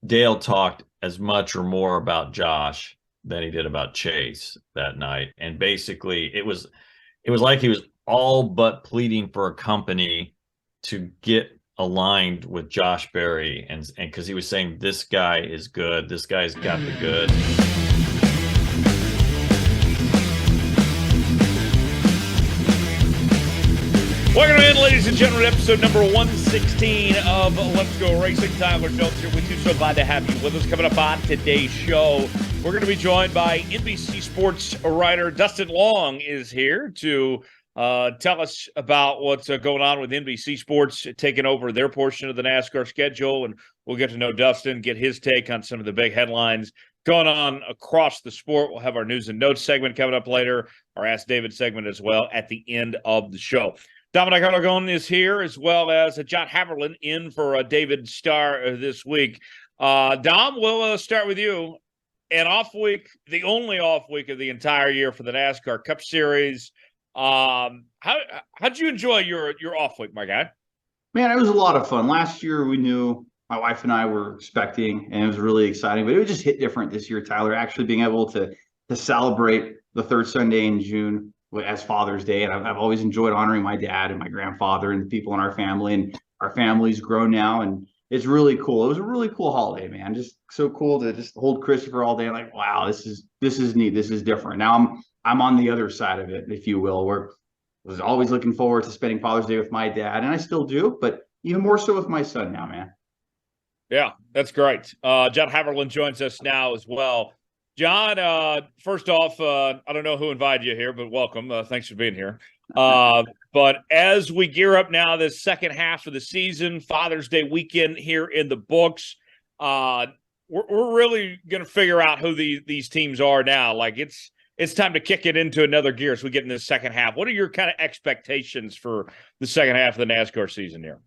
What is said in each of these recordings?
Dale talked as much or more about Josh than he did about Chase that night. And basically it was like he was all but pleading for a company to get aligned with Josh Berry, and because he was saying this guy is good, this guy's got the good. Welcome in, ladies and gentlemen, episode number 116 of Let's Go Racing. Tyler Jones here with you. So glad to have you with us. Coming up on today's show, we're going to be joined by NBC Sports writer Dustin Long is here to tell us about what's going on with NBC Sports taking over their portion of the NASCAR schedule. And we'll get to know Dustin, get his take on some of the big headlines going on across the sport. We'll have our news and notes segment coming up later, our Ask David segment as well at the end of the show. Dominic Aragon is here, as well as John Haverlin in for David Starr this week. Dom, we'll start with you. An off week, the only off week of the entire year for the NASCAR Cup Series. How'd you enjoy your off week, my guy? Man, it was a lot of fun. Last year, we knew my wife and I were expecting, and it was really exciting. But it would just hit different this year, Tyler, actually being able to celebrate the third Sunday in June as Father's Day. And I've always enjoyed honoring my dad and my grandfather and the people in our family. And our family's grown now, and it's really cool. It was a really cool holiday, man. Just so cool to just hold Christopher all day. Like, wow, this is neat. This is different. Now I'm on the other side of it, if you will, where I was always looking forward to spending Father's Day with my dad, and I still do, but even more so with my son now, man. Yeah, that's great. John Haverlin joins us now as well. John, first off, I don't know who invited you here, but welcome. Thanks for being here. But as we gear up now, this second half of the season, Father's Day weekend here in the books, we're really going to figure out who these teams are now. Like it's time to kick it into another gear as we get in the second half. What are your kind of expectations for the second half of the NASCAR season here?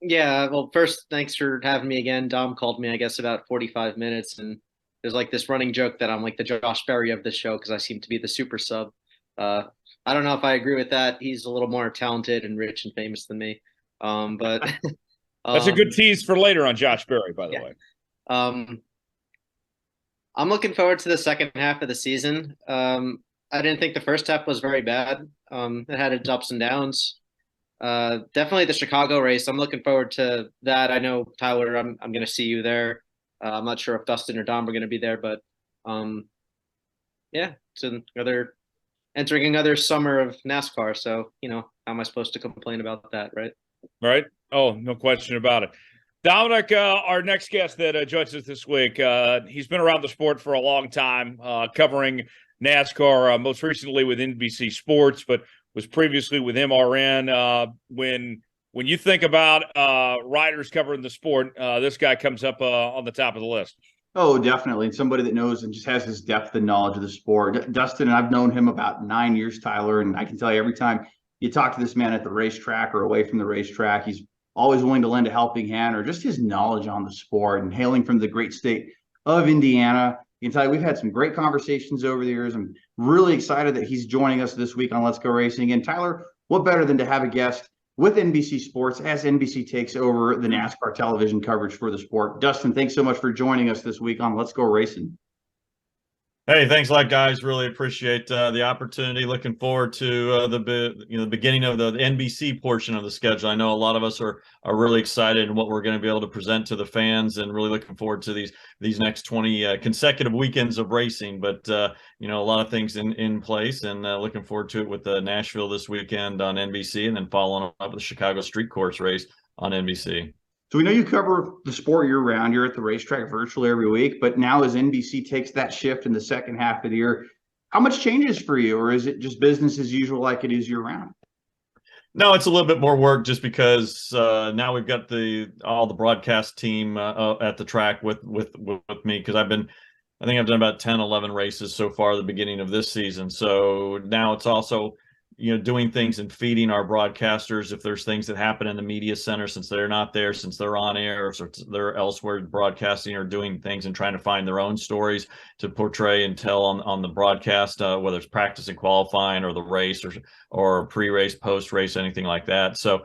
Yeah, well, first, thanks for having me again. Dom called me, I guess, about 45 minutes, and there's like this running joke that I'm like the Josh Berry of the show because I seem to be the super sub. I don't know if I agree with that. He's a little more talented and rich and famous than me. But that's a good tease for later on Josh Berry, by the way. I'm looking forward to the second half of the season. I didn't think the first half was very bad. It had its ups and downs. Definitely the Chicago race. I'm looking forward to that. I know, Tyler, I'm going to see you there. I'm not sure if Dustin or Dom are going to be there, but yeah, it's entering another summer of NASCAR. So, how am I supposed to complain about that, right? Right. Oh, no question about it. Dominic, our next guest that joins us this week, he's been around the sport for a long time, covering NASCAR, most recently with NBC Sports, but was previously with MRN. When you think about riders covering the sport, this guy comes up on the top of the list. Oh, definitely. And somebody that knows and just has this depth and knowledge of the sport. Dustin, and I've known him about 9 years, Tyler, and I can tell you every time you talk to this man at the racetrack or away from the racetrack, he's always willing to lend a helping hand, or just his knowledge on the sport, and hailing from the great state of Indiana. You can tell you we've had some great conversations over the years. I'm really excited that he's joining us this week on Let's Go Racing. And Tyler, what better than to have a guest with NBC Sports as NBC takes over the NASCAR television coverage for the sport. Dustin, thanks so much for joining us this week on Let's Go Racing. Hey, thanks a lot, guys. Really appreciate the opportunity. Looking forward to the beginning of the NBC portion of the schedule. I know a lot of us are really excited in what we're going to be able to present to the fans, and really looking forward to these next 20 consecutive weekends of racing. But a lot of things in place, and looking forward to it with Nashville this weekend on NBC, and then following up with the Chicago Street Course race on NBC. So we know you cover the sport year-round. You're at the racetrack virtually every week. But now as NBC takes that shift in the second half of the year, how much changes for you? Or is it just business as usual like it is year-round? No, it's a little bit more work just because now we've got all the broadcast team at the track with me, because I think I've done about 10, 11 races so far at the beginning of this season. So now it's also doing things and feeding our broadcasters if there's things that happen in the media center, since they're not there, since they're on air, or they're elsewhere broadcasting or doing things and trying to find their own stories to portray and tell on the broadcast, whether it's practice and qualifying or the race or pre-race, post-race, anything like that. So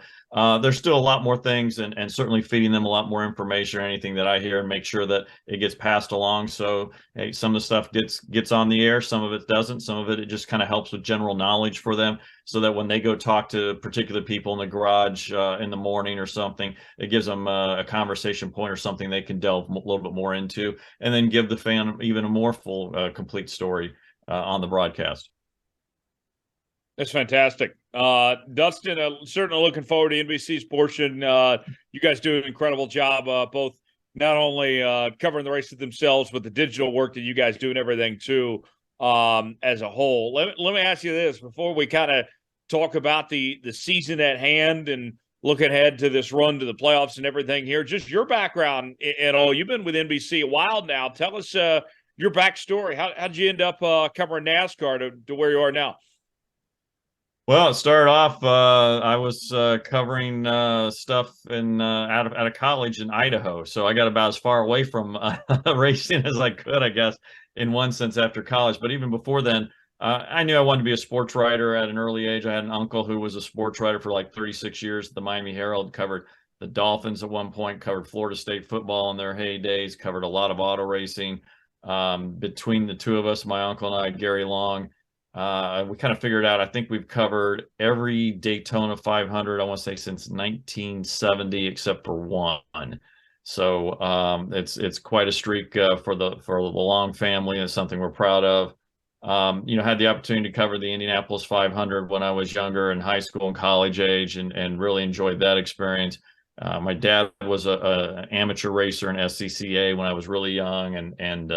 there's still a lot more things, and certainly feeding them a lot more information or anything that I hear, and make sure that it gets passed along. So hey, some of the stuff gets on the air, some of it doesn't, some of it just kind of helps with general knowledge for them, so that when they go talk to particular people in the garage in the morning or something, it gives them a conversation point or something they can delve a little bit more into, and then give the fan even a more full, complete story on the broadcast. That's fantastic. Dustin, certainly looking forward to NBC's portion. You guys do an incredible job, both not only covering the races themselves, but the digital work that you guys do and everything too, as a whole. Let me ask you this before we kind of talk about the season at hand and look ahead to this run to the playoffs and everything here. Just your background and all. You've been with NBC a while now. Tell us your backstory. How did you end up covering NASCAR to where you are now? Well, it started off, I was covering stuff out of college in Idaho. So I got about as far away from racing as I could, I guess, in one sense, after college. But even before then, I knew I wanted to be a sports writer at an early age. I had an uncle who was a sports writer for like 36 years at the Miami Herald, covered the Dolphins at one point, covered Florida State football in their heydays, covered a lot of auto racing. Between the two of us, my uncle and I, Gary Long, we kind of figured out, I think we've covered every Daytona 500, I want to say since 1970, except for one. So it's quite a streak for the Long family, and it's something we're proud of. Had the opportunity to cover the Indianapolis 500 when I was younger, in high school and college age, and really enjoyed that experience. My dad was an amateur racer in SCCA when I was really young, and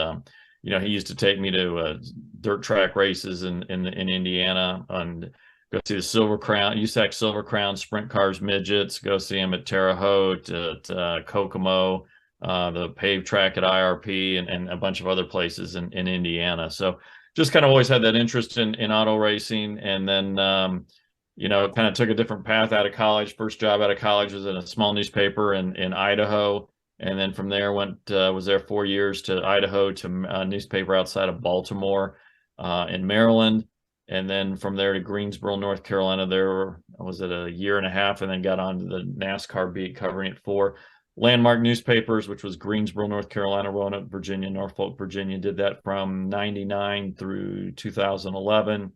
he used to take me to dirt track races in Indiana, and go see the Silver Crown, USAC Silver Crown sprint cars, midgets, go see them at Terre Haute, at Kokomo, the paved track at IRP, and a bunch of other places in Indiana. So just kind of always had that interest in auto racing. And then, kind of took a different path out of college. First job out of college was in a small newspaper in Idaho. And then from there was there 4 years to Idaho, to a newspaper outside of Baltimore in Maryland. And then from there to Greensboro, North Carolina. There was it a year and a half, and then got onto the NASCAR beat, covering it for Landmark Newspapers, which was Greensboro, North Carolina, Roanoke, Virginia, Norfolk, Virginia. Did that from 99 through 2011.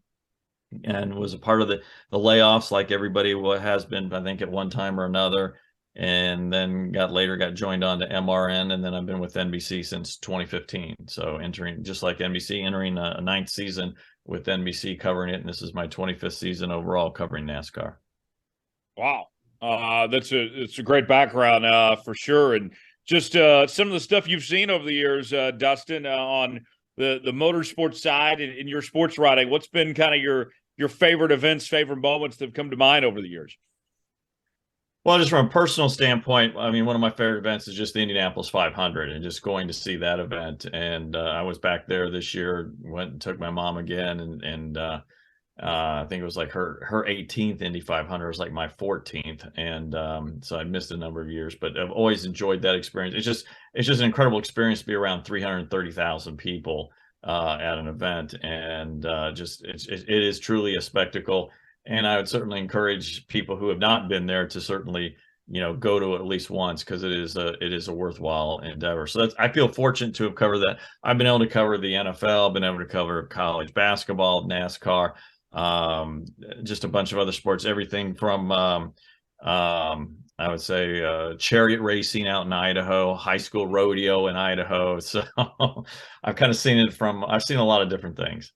And was a part of the layoffs, like everybody has been, I think, at one time or another. And then got joined on to MRN, and then I've been with NBC since 2015. So entering, just like NBC, entering a ninth season with NBC, covering it. And this is my 25th season overall covering NASCAR. Wow. It's a great background for sure. And just some of the stuff you've seen over the years, Dustin, on the motorsports side and in your sports writing, what's been kind of your favorite events, favorite moments that have come to mind over the years? Well, just from a personal standpoint, I mean, one of my favorite events is just the Indianapolis 500, and just going to see that event. And I was back there this year, went and took my mom again, and I think it was like her 18th Indy 500 was like my 14th, and so I missed a number of years, but I've always enjoyed that experience. It's just an incredible experience to be around 330,000 people at an event, and it is truly a spectacle. And I would certainly encourage people who have not been there to certainly, go to it at least once, because it is a worthwhile endeavor. So I feel fortunate to have covered that. I've been able to cover the NFL, been able to cover college basketball, NASCAR, just a bunch of other sports, everything from, I would say, chariot racing out in Idaho, high school rodeo in Idaho. So I've kind of I've seen a lot of different things.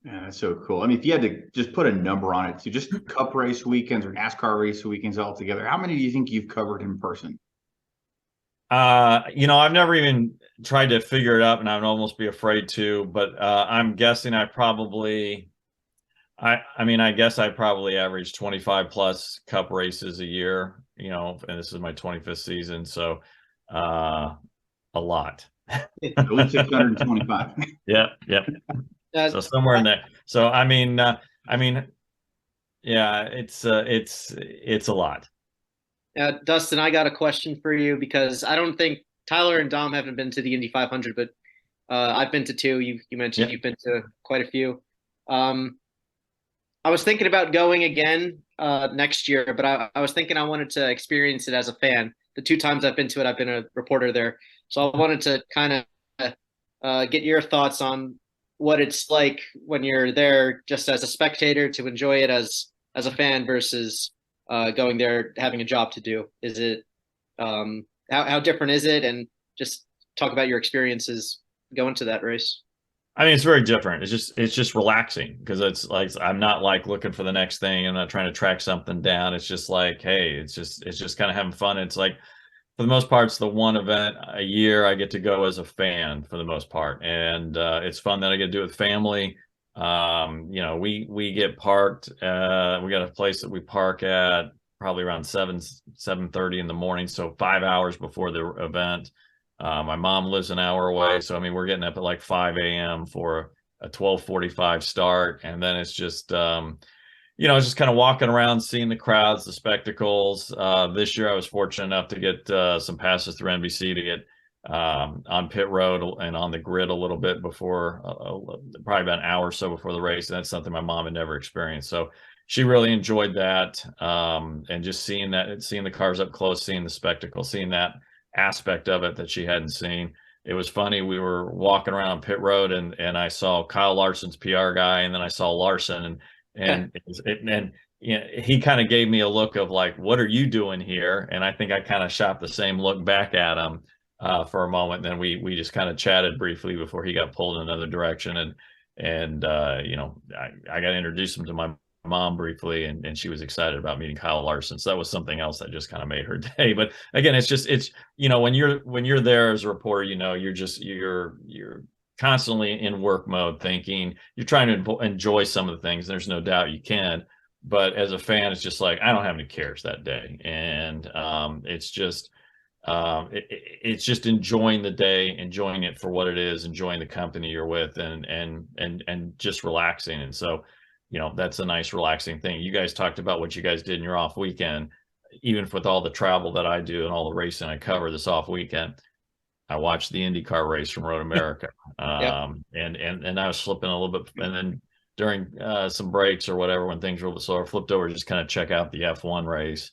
Yeah, that's so cool. I mean, if you had to just put a number on it, to just Cup race weekends or NASCAR race weekends all together, how many do you think you've covered in person? I've never even tried to figure it out, and I'd almost be afraid to, but I'm guessing I guess I probably average 25 plus Cup races a year, and this is my 25th season. So a lot. At least 625. Yeah. So somewhere in there. So I mean, Yeah, it's a lot. Dustin, I got a question for you because I don't think Tyler and Dom haven't been to the Indy 500, but I've been to two. You mentioned Yeah. you've been to quite a few. Um, I was thinking about going again next year, but I was thinking I wanted to experience it as a fan. The two times I've been to it, I've been a reporter there, so I wanted to kind of get your thoughts on what it's like when you're there just as a spectator to enjoy it as a fan versus going there having a job to do. Is it how different is it? And just talk about your experiences going to that race. I mean, it's very different. It's just relaxing because it's like I'm not like looking for the next thing. I'm not trying to track something down. It's just like, hey, it's just kind of having fun. It's like for the most part, it's the one event a year I get to go as a fan for the most part, and it's fun that I get to do it with family. We get parked. We got a place that we park at probably around 7:30 in the morning, so 5 hours before the event. My mom lives an hour away, so I mean we're getting up at like 5 a.m. for a 12:45 start, and then it's just it's just kind of walking around, seeing the crowds, the spectacles. This year I was fortunate enough to get some passes through NBC to get on pit road and on the grid a little bit before, probably about an hour or so before the race. And that's something my mom had never experienced. So she really enjoyed that. And just seeing the cars up close, seeing the spectacle, seeing that aspect of it that she hadn't seen. It was funny. We were walking around pit road and I saw Kyle Larson's PR guy, and then I saw Larson and he kind of gave me a look of like, what are you doing here? And I think I kind of shot the same look back at him for a moment. Then we just kind of chatted briefly before he got pulled in another direction. And I got to introduce him to my mom briefly, and she was excited about meeting Kyle Larson. So that was something else that just kind of made her day. But again, it's when you're there as a reporter, you're constantly in work mode, thinking you're trying to enjoy some of the things. There's no doubt you can, but as a fan, it's just like I don't have any cares that day, and it's just enjoying the day, enjoying it for what it is, enjoying the company you're with, and just relaxing. And so, that's a nice relaxing thing. You guys talked about what you guys did in your off weekend. Even with all the travel that I do and all the racing I cover this off weekend, I watched the IndyCar race from Road America, and I was slipping a little bit, and then during some breaks or whatever when things were a little slower, I flipped over just kind of check out the F1 race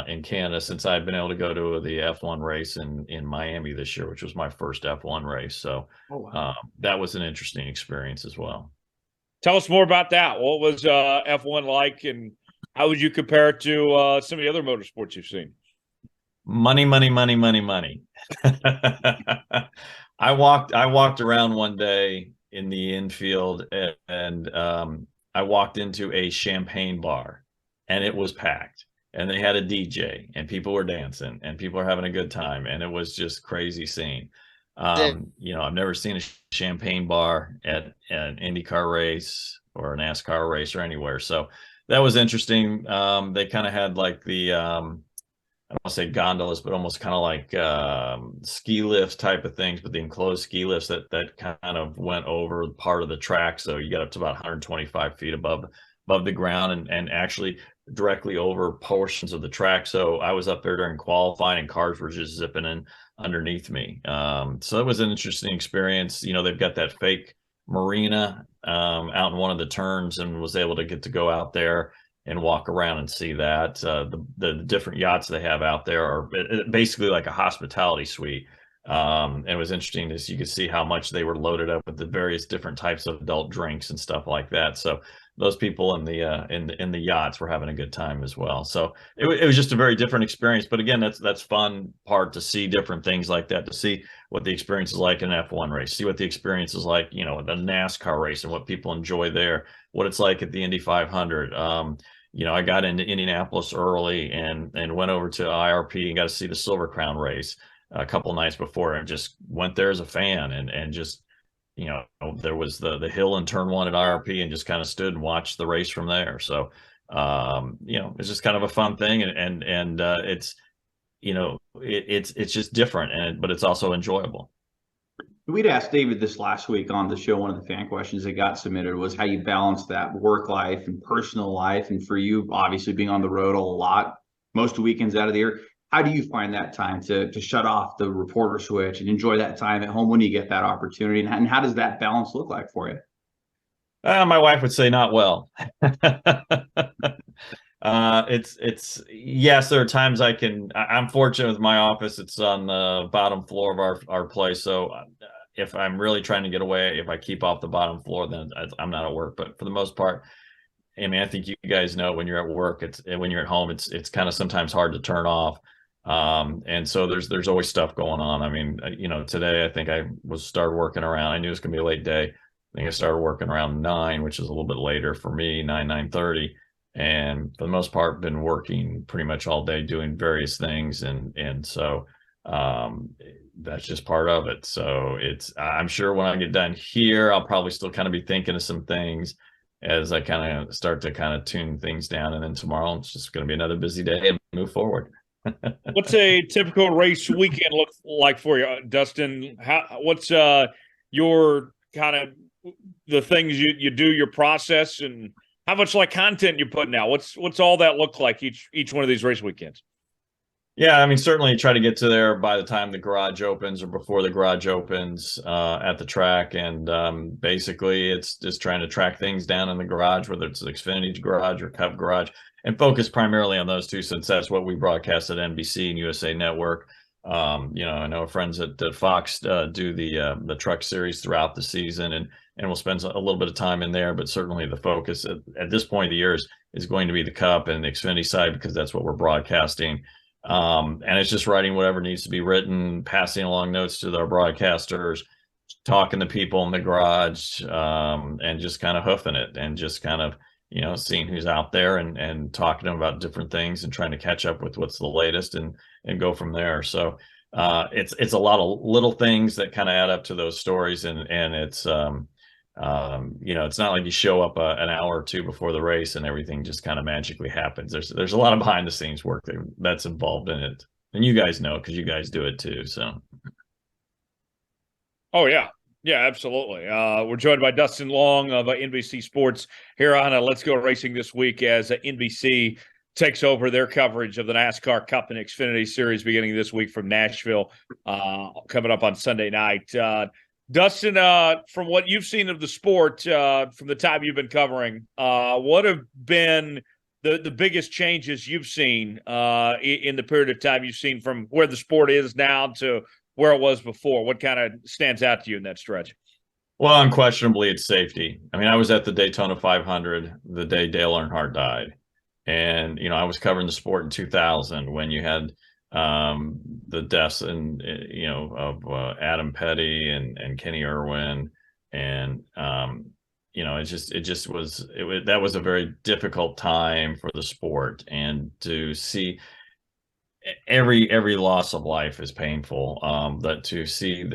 in Canada, since I've been able to go to the F1 race in Miami this year, which was my first F1 race. So that was an interesting experience as well. Tell us more about that. What was F1 like, and how would you compare it to some of the other motorsports you've seen? Money, money, money, money, money. I walked around one day in the infield, and I walked into a champagne bar, and it was packed, and they had a DJ, and people were dancing, and people were having a good time, and it was just crazy scene. I've never seen a champagne bar at an IndyCar race or a NASCAR race or anywhere. So that was interesting. They kind of had like the I don't want to say gondolas, but almost kind of like ski lifts type of things, but the enclosed ski lifts that kind of went over part of the track. So you got up to about 125 feet above the ground and actually directly over portions of the track. So I was up there during qualifying, and cars were just zipping in underneath me. So it was an interesting experience. They've got that fake marina out in one of the turns, and was able to get to go out there and walk around and see that. The different yachts they have out there are basically like a hospitality suite. And it was interesting as you could see how much they were loaded up with the various different types of adult drinks and stuff like that. So those people in the yachts were having a good time as well. So it was just a very different experience. But again, that's fun part, to see different things like that, to see what the experience is like in an F1 race, see what the experience is like, the NASCAR race and what people enjoy there, what it's like at the Indy 500. I got into Indianapolis early and went over to IRP and got to see the Silver Crown race a couple nights before, and just went there as a fan and just, there was the hill in turn one at IRP, and just kind of stood and watched the race from there. So, it's just kind of a fun thing, and it's, it's just different, but it's also enjoyable. We'd asked David this last week on the show. One of the fan questions that got submitted was how you balance that work life and personal life. And for you, obviously being on the road a lot, most weekends out of the year, how do you find that time to shut off the reporter switch and enjoy that time at home when you get that opportunity? And how does that balance look like for you? My wife would say not well. It's yes, there are times I'm fortunate with my office. It's on the bottom floor of our place. So if I'm really trying to get away, if I keep off the bottom floor, then I'm not at work. But for the most part, I mean, I think you guys know when you're at work, when you're at home, it's kind of sometimes hard to turn off. And so there's always stuff going on. I mean, today I think I started working around. I knew it was gonna be a late day. I think I started working around 9, which is a little bit later for me, 9:30. And for the most part, been working pretty much all day doing various things. And so that's just part of it. So I'm sure when I get done here, I'll probably still kind of be thinking of some things as I kind of start to kind of tune things down. And then tomorrow it's just going to be another busy day and move forward. What's a typical race weekend look like for you, Dustin? What's your kind of the things you do, your process, and how much like content you're putting out? What's all that look like each one of these race weekends? Yeah, I mean, certainly try to get to there by the time the garage opens or before the garage opens at the track. And basically it's just trying to track things down in the garage, whether it's the Xfinity garage or Cup garage, and focus primarily on those two, since that's what we broadcast at NBC and USA Network. I know friends at Fox do the truck series throughout the season, and we'll spend a little bit of time in there, but certainly the focus at this point of the year is going to be the Cup and the Xfinity side, because that's what we're broadcasting. And it's just writing whatever needs to be written, passing along notes to our broadcasters, talking to people in the garage, and just kind of hoofing it and just kind of, seeing who's out there and talking to them about different things and trying to catch up with what's the latest and go from there. So it's a lot of little things that kind of add up to those stories. And it's, it's not like you show up an hour or two before the race and everything just kind of magically happens. There's a lot of behind the scenes work that's involved in it. And you guys know, because you guys do it too. So. Oh, yeah. Yeah, absolutely. We're joined by Dustin Long of NBC Sports here on Let's Go Racing this week, as NBC takes over their coverage of the NASCAR Cup and Xfinity Series beginning this week from Nashville, coming up on Sunday night. Dustin, from what you've seen of the sport from the time you've been covering, what have been the biggest changes you've seen in the period of time you've seen from where the sport is now to where it was before? What kind of stands out to you in that stretch? Well, unquestionably, it's safety. I mean, I was at the Daytona 500 the day Dale Earnhardt died. And, I was covering the sport in 2000 when you had the deaths of Adam Petty and Kenny Irwin. And, that was a very difficult time for the sport. And to see every loss of life is painful. But to see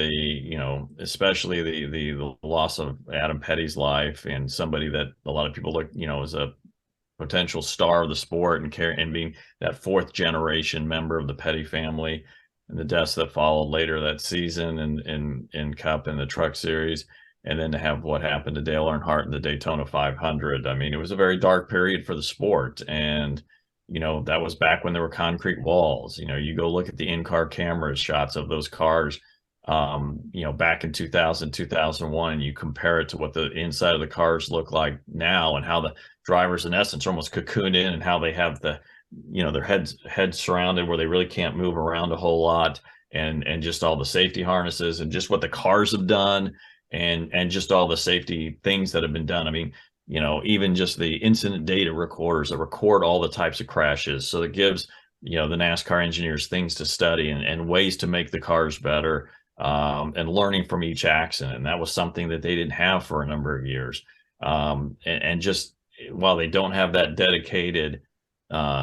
especially the loss of Adam Petty's life, and somebody that a lot of people look, as a potential star of the sport and being that fourth generation member of the Petty family, and the deaths that followed later that season in Cup and the Truck Series, and then to have what happened to Dale Earnhardt in the Daytona 500. I mean, it was a very dark period for the sport. And that was back when there were concrete walls. You go look at the in-car camera shots of those cars, back in 2000, 2001, and you compare it to what the inside of the cars look like now, and how the drivers in essence are almost cocooned in, and how they have their heads surrounded where they really can't move around a whole lot, and just all the safety harnesses, and just what the cars have done, and just all the safety things that have been done. I mean, even just the incident data recorders that record all the types of crashes. So it gives, the NASCAR engineers things to study and ways to make the cars better, and learning from each accident. And that was something that they didn't have for a number of years. And just while they don't have that dedicated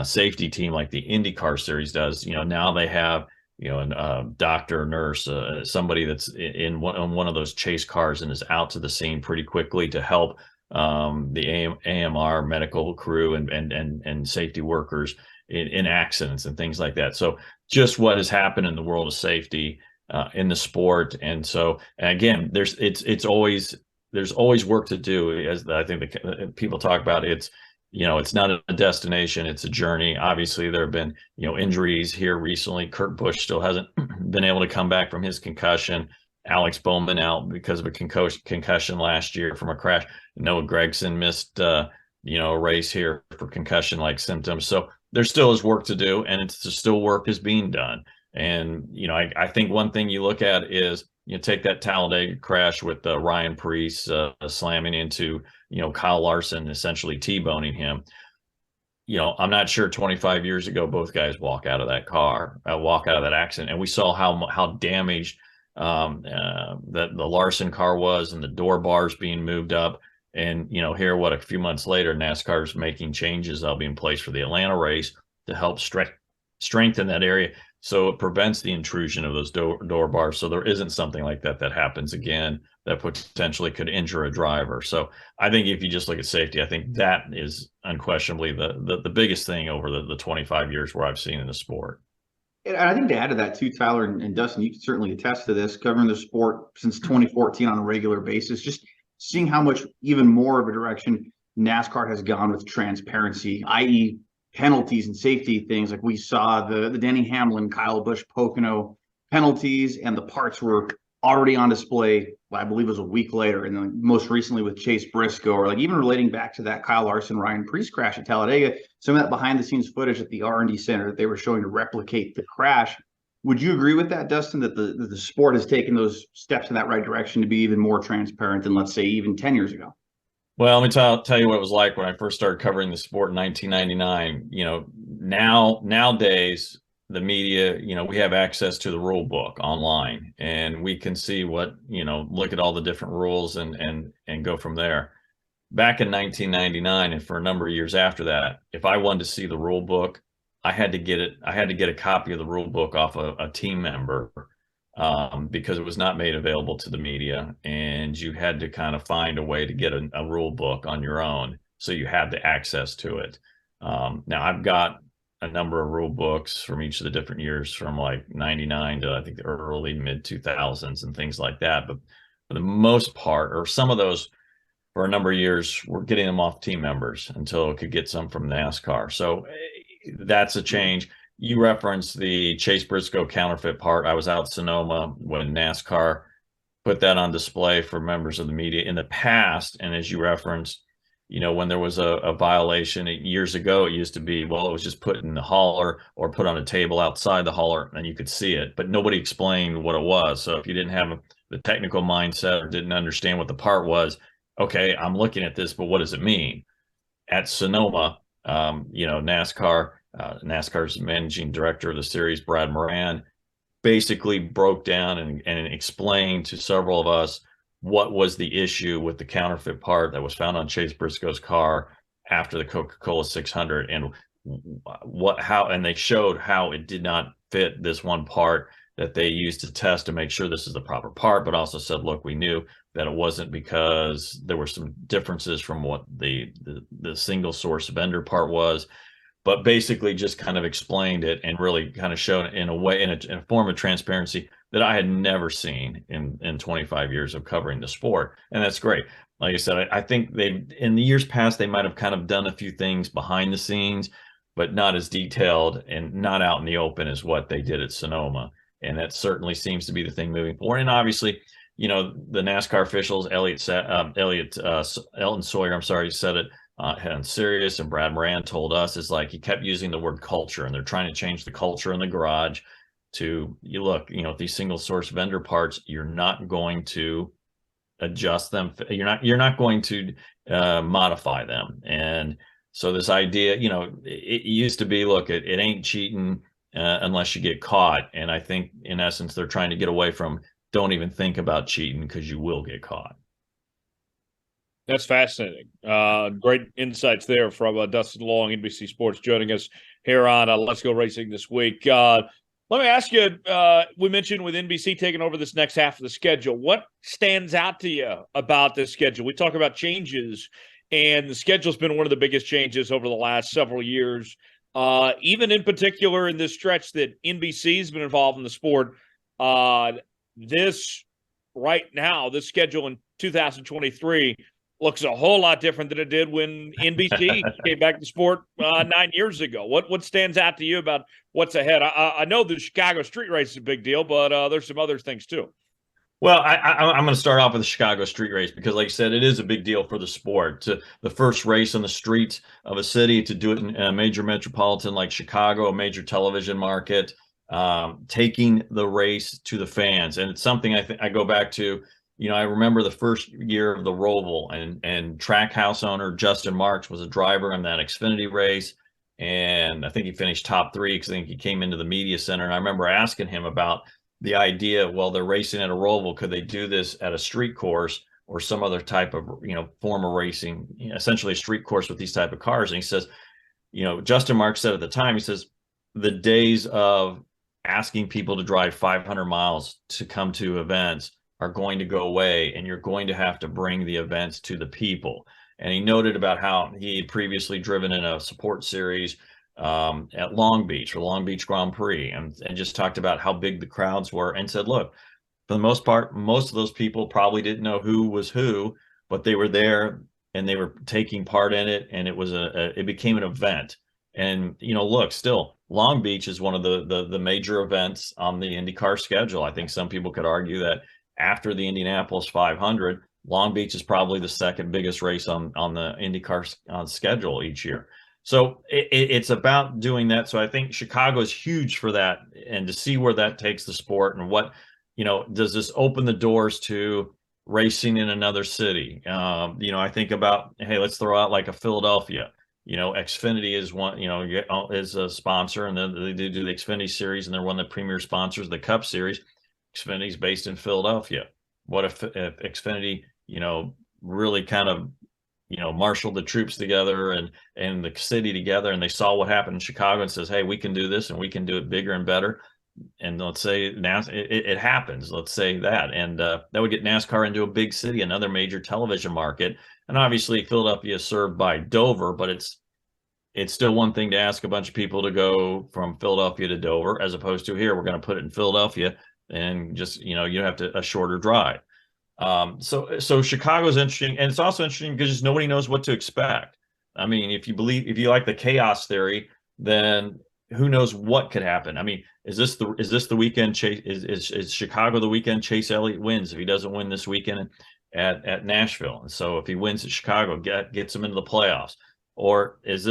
safety team like the IndyCar series does, now they have, a doctor, nurse, somebody that's in one of those chase cars and is out to the scene pretty quickly to help the AMR medical crew and safety workers in accidents and things like that. So just what has happened in the world of safety in the sport. And so, and again, there's always work to do. As I think the people talk about, it's not a destination, it's a journey. Obviously, there have been injuries here recently. Kurt Busch still hasn't been able to come back from his concussion. Alex Bowman out because of a concussion last year from a crash. Noah Gragson missed a race here for concussion-like symptoms. So there still is work to do, and it's still work is being done. And I think one thing you look at is take that Talladega crash with Ryan Preece slamming into Kyle Larson, essentially T-boning him. I'm not sure 25 years ago both guys walk out of that accident, and we saw how damaged that the Larson car was, and the door bars being moved up. And here, a few months later, NASCAR's making changes that'll be in place for the Atlanta race to help strengthen that area, so it prevents the intrusion of those door bars. So there isn't something like that happens again that potentially could injure a driver. So I think if you just look at safety, I think that is unquestionably the biggest thing over the 25 years where I've seen in the sport. And I think to add to that too, Tyler and Dustin, you can certainly attest to this, covering the sport since 2014 on a regular basis, just seeing how much even more of a direction NASCAR has gone with transparency, i.e. penalties and safety things. Like we saw the Denny Hamlin, Kyle Busch, Pocono penalties, and the parts were already on display, I believe it was a week later. And then most recently with Chase Briscoe, or like even relating back to that Kyle Larson, Ryan Preece crash at Talladega, some of that behind the scenes footage at the R&D center that they were showing to replicate the crash. Would you agree with that, Dustin, that the sport has taken those steps in that right direction to be even more transparent than, let's say, even 10 years ago? Well, let me tell you what it was like when I first started covering the sport in 1999. Nowadays, the media, we have access to the rule book online, and we can see look at all the different rules and go from there. Back in 1999, and for a number of years after that, if I wanted to see the rule book, I had to get a copy of the rule book off a team member, because it was not made available to the media, and you had to kind of find a way to get a rule book on your own. So you had the access to it. Now I've got a number of rule books from each of the different years, from like 99 to I think the early mid 2000s and things like that. But for the most part, or some of those, for a number of years, we're getting them off team members until it could get some from NASCAR. So that's a change. You referenced the Chase Briscoe counterfeit part. I was out Sonoma when NASCAR put that on display for members of the media in the past. And as you referenced, when there was a violation years ago, it used to be, well, it was just put in the hauler or put on a table outside the hauler and you could see it, but nobody explained what it was. So if you didn't have the technical mindset or didn't understand what the part was, okay, I'm looking at this, but what does it mean? At Sonoma, NASCAR's managing director of the series, Brad Moran, basically broke down and explained to several of us what was the issue with the counterfeit part that was found on Chase Briscoe's car after the Coca-Cola 600, and and they showed how it did not fit this one part that they used to test to make sure this is the proper part, but also said, look, we knew that it wasn't because there were some differences from what the single source vendor part was, but basically just kind of explained it and really kind of showed in a way, in a form of transparency that I had never seen in 25 years of covering the sport. And that's great. Like I said, I think in the years past, they might have kind of done a few things behind the scenes, but not as detailed and not out in the open as what they did at Sonoma. And that certainly seems to be the thing moving forward. And obviously, the NASCAR officials, Elton Sawyer, said it on Sirius, and Brad Moran told us, is like he kept using the word culture, and they're trying to change the culture in the garage to, these single source vendor parts, you're not going to adjust them. You're not going to modify them. And so this idea, it used to be, look, it ain't cheating unless you get caught. And I think in essence, they're trying to get away from, don't even think about cheating because you will get caught. That's fascinating. Great insights there from Dustin Long, NBC Sports, joining us here on Let's Go Racing this week. Let me ask you, we mentioned with NBC taking over this next half of the schedule, what stands out to you about this schedule? We talk about changes, and the schedule's been one of the biggest changes over the last several years. Even in particular in this stretch that NBC's been involved in the sport, This right now, this schedule in 2023 looks a whole lot different than it did when NBC came back to sport 9 years ago. What stands out to you about what's ahead? I know the Chicago street race is a big deal, but there's some other things too. Well, I'm going to start off with the Chicago street race because, like I said, it is a big deal for the sport. To the first race on the streets of a city, to do it in a major metropolitan like Chicago, a major television market, taking the race to the fans. And it's something I go back to. I remember the first year of the Roval, and track house owner Justin Marks was a driver in that Xfinity race. And I think he finished top 3 because I think he came into the media center. And I remember asking him about the idea, well, they're racing at a Roval. Could they do this at a street course or some other type of, form of racing, essentially a street course with these type of cars? And he says, Justin Marks said at the time, he says, the days of asking people to drive 500 miles to come to events are going to go away, and you're going to have to bring the events to the people. And he noted about how he had previously driven in a support series at Long Beach, for Long Beach Grand Prix, and just talked about how big the crowds were, and said, look, for the most part, most of those people probably didn't know who was who, but they were there and they were taking part in it, and it was it became an event. And look, still Long Beach is one of the major events on the IndyCar schedule. I think some people could argue that after the Indianapolis 500, Long Beach is probably the second biggest race on the IndyCar schedule each year. So it's about doing that. So I think Chicago is huge for that, and to see where that takes the sport, and what, does this open the doors to racing in another city? I think about, hey, let's throw out like a Philadelphia. Xfinity is one, is a sponsor, and then they do the Xfinity series, and they're one of the premier sponsors of the Cup Series. Xfinity is based in Philadelphia. What if Xfinity, really kind of, marshaled the troops together and the city together, and they saw what happened in Chicago and says, hey, we can do this, and we can do it bigger and better. And let's say now it happens. Let's say that, and that would get NASCAR into a big city, another major television market. And obviously Philadelphia is served by Dover, but it's still one thing to ask a bunch of people to go from Philadelphia to Dover, as opposed to here, we're going to put it in Philadelphia, and just, you have a shorter drive. So Chicago's interesting, and it's also interesting because just nobody knows what to expect. I mean, if you like the chaos theory, then who knows what could happen? I mean, is this the weekend Chase is Chicago the weekend Chase Elliott wins if he doesn't win this weekend at Nashville? And so if he wins at Chicago, gets him into the playoffs. Or is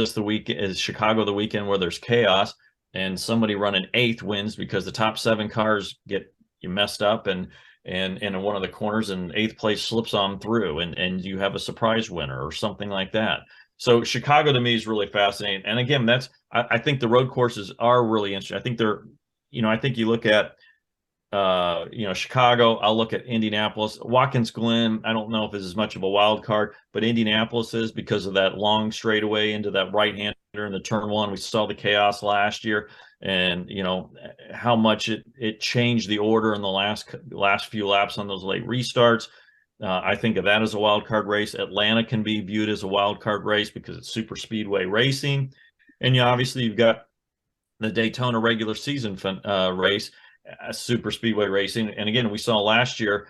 Chicago the weekend where there's chaos and somebody running 8th wins because the top 7 cars get messed up and in one of the corners, and 8th place slips on through, and you have a surprise winner or something like that. So Chicago to me is really fascinating. And again, I think the road courses are really interesting. I think I think you look at Chicago, I'll look at Indianapolis. Watkins Glen, I don't know if it's as much of a wild card, but Indianapolis is, because of that long straightaway into that right-hander in the turn 1. We saw the chaos last year, and how much it changed the order in the last few laps on those late restarts. I think of that as a wild card race. Atlanta can be viewed as a wild card race because it's super speedway racing. And obviously you've got the Daytona regular season race, super speedway racing. And again, we saw last year,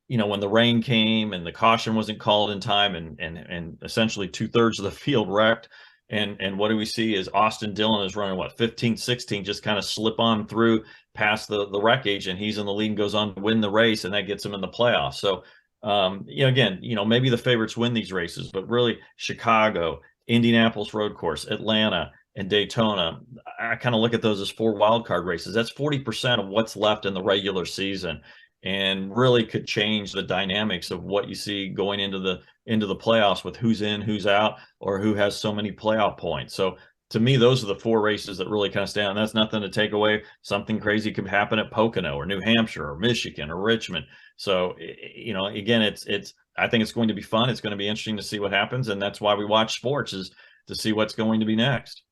when the rain came and the caution wasn't called in time, and essentially 2/3 of the field wrecked. And what do we see is Austin Dillon is running 15, 16, just kind of slip on through past the wreckage, and he's in the lead and goes on to win the race, and that gets him in the playoffs. So again, maybe the favorites win these races, but really Chicago, Indianapolis road course, Atlanta, and Daytona, I kind of look at those as 4 wild card races. That's 40% of what's left in the regular season, and really could change the dynamics of what you see going into the playoffs, with who's in, who's out, or who has so many playoff points. So to me, those are the 4 races that really kind of stand. And that's nothing to take away. Something crazy could happen at Pocono or New Hampshire or Michigan or Richmond. So, again, I think it's going to be fun. It's going to be interesting to see what happens. And that's why we watch sports, is to see what's going to be next.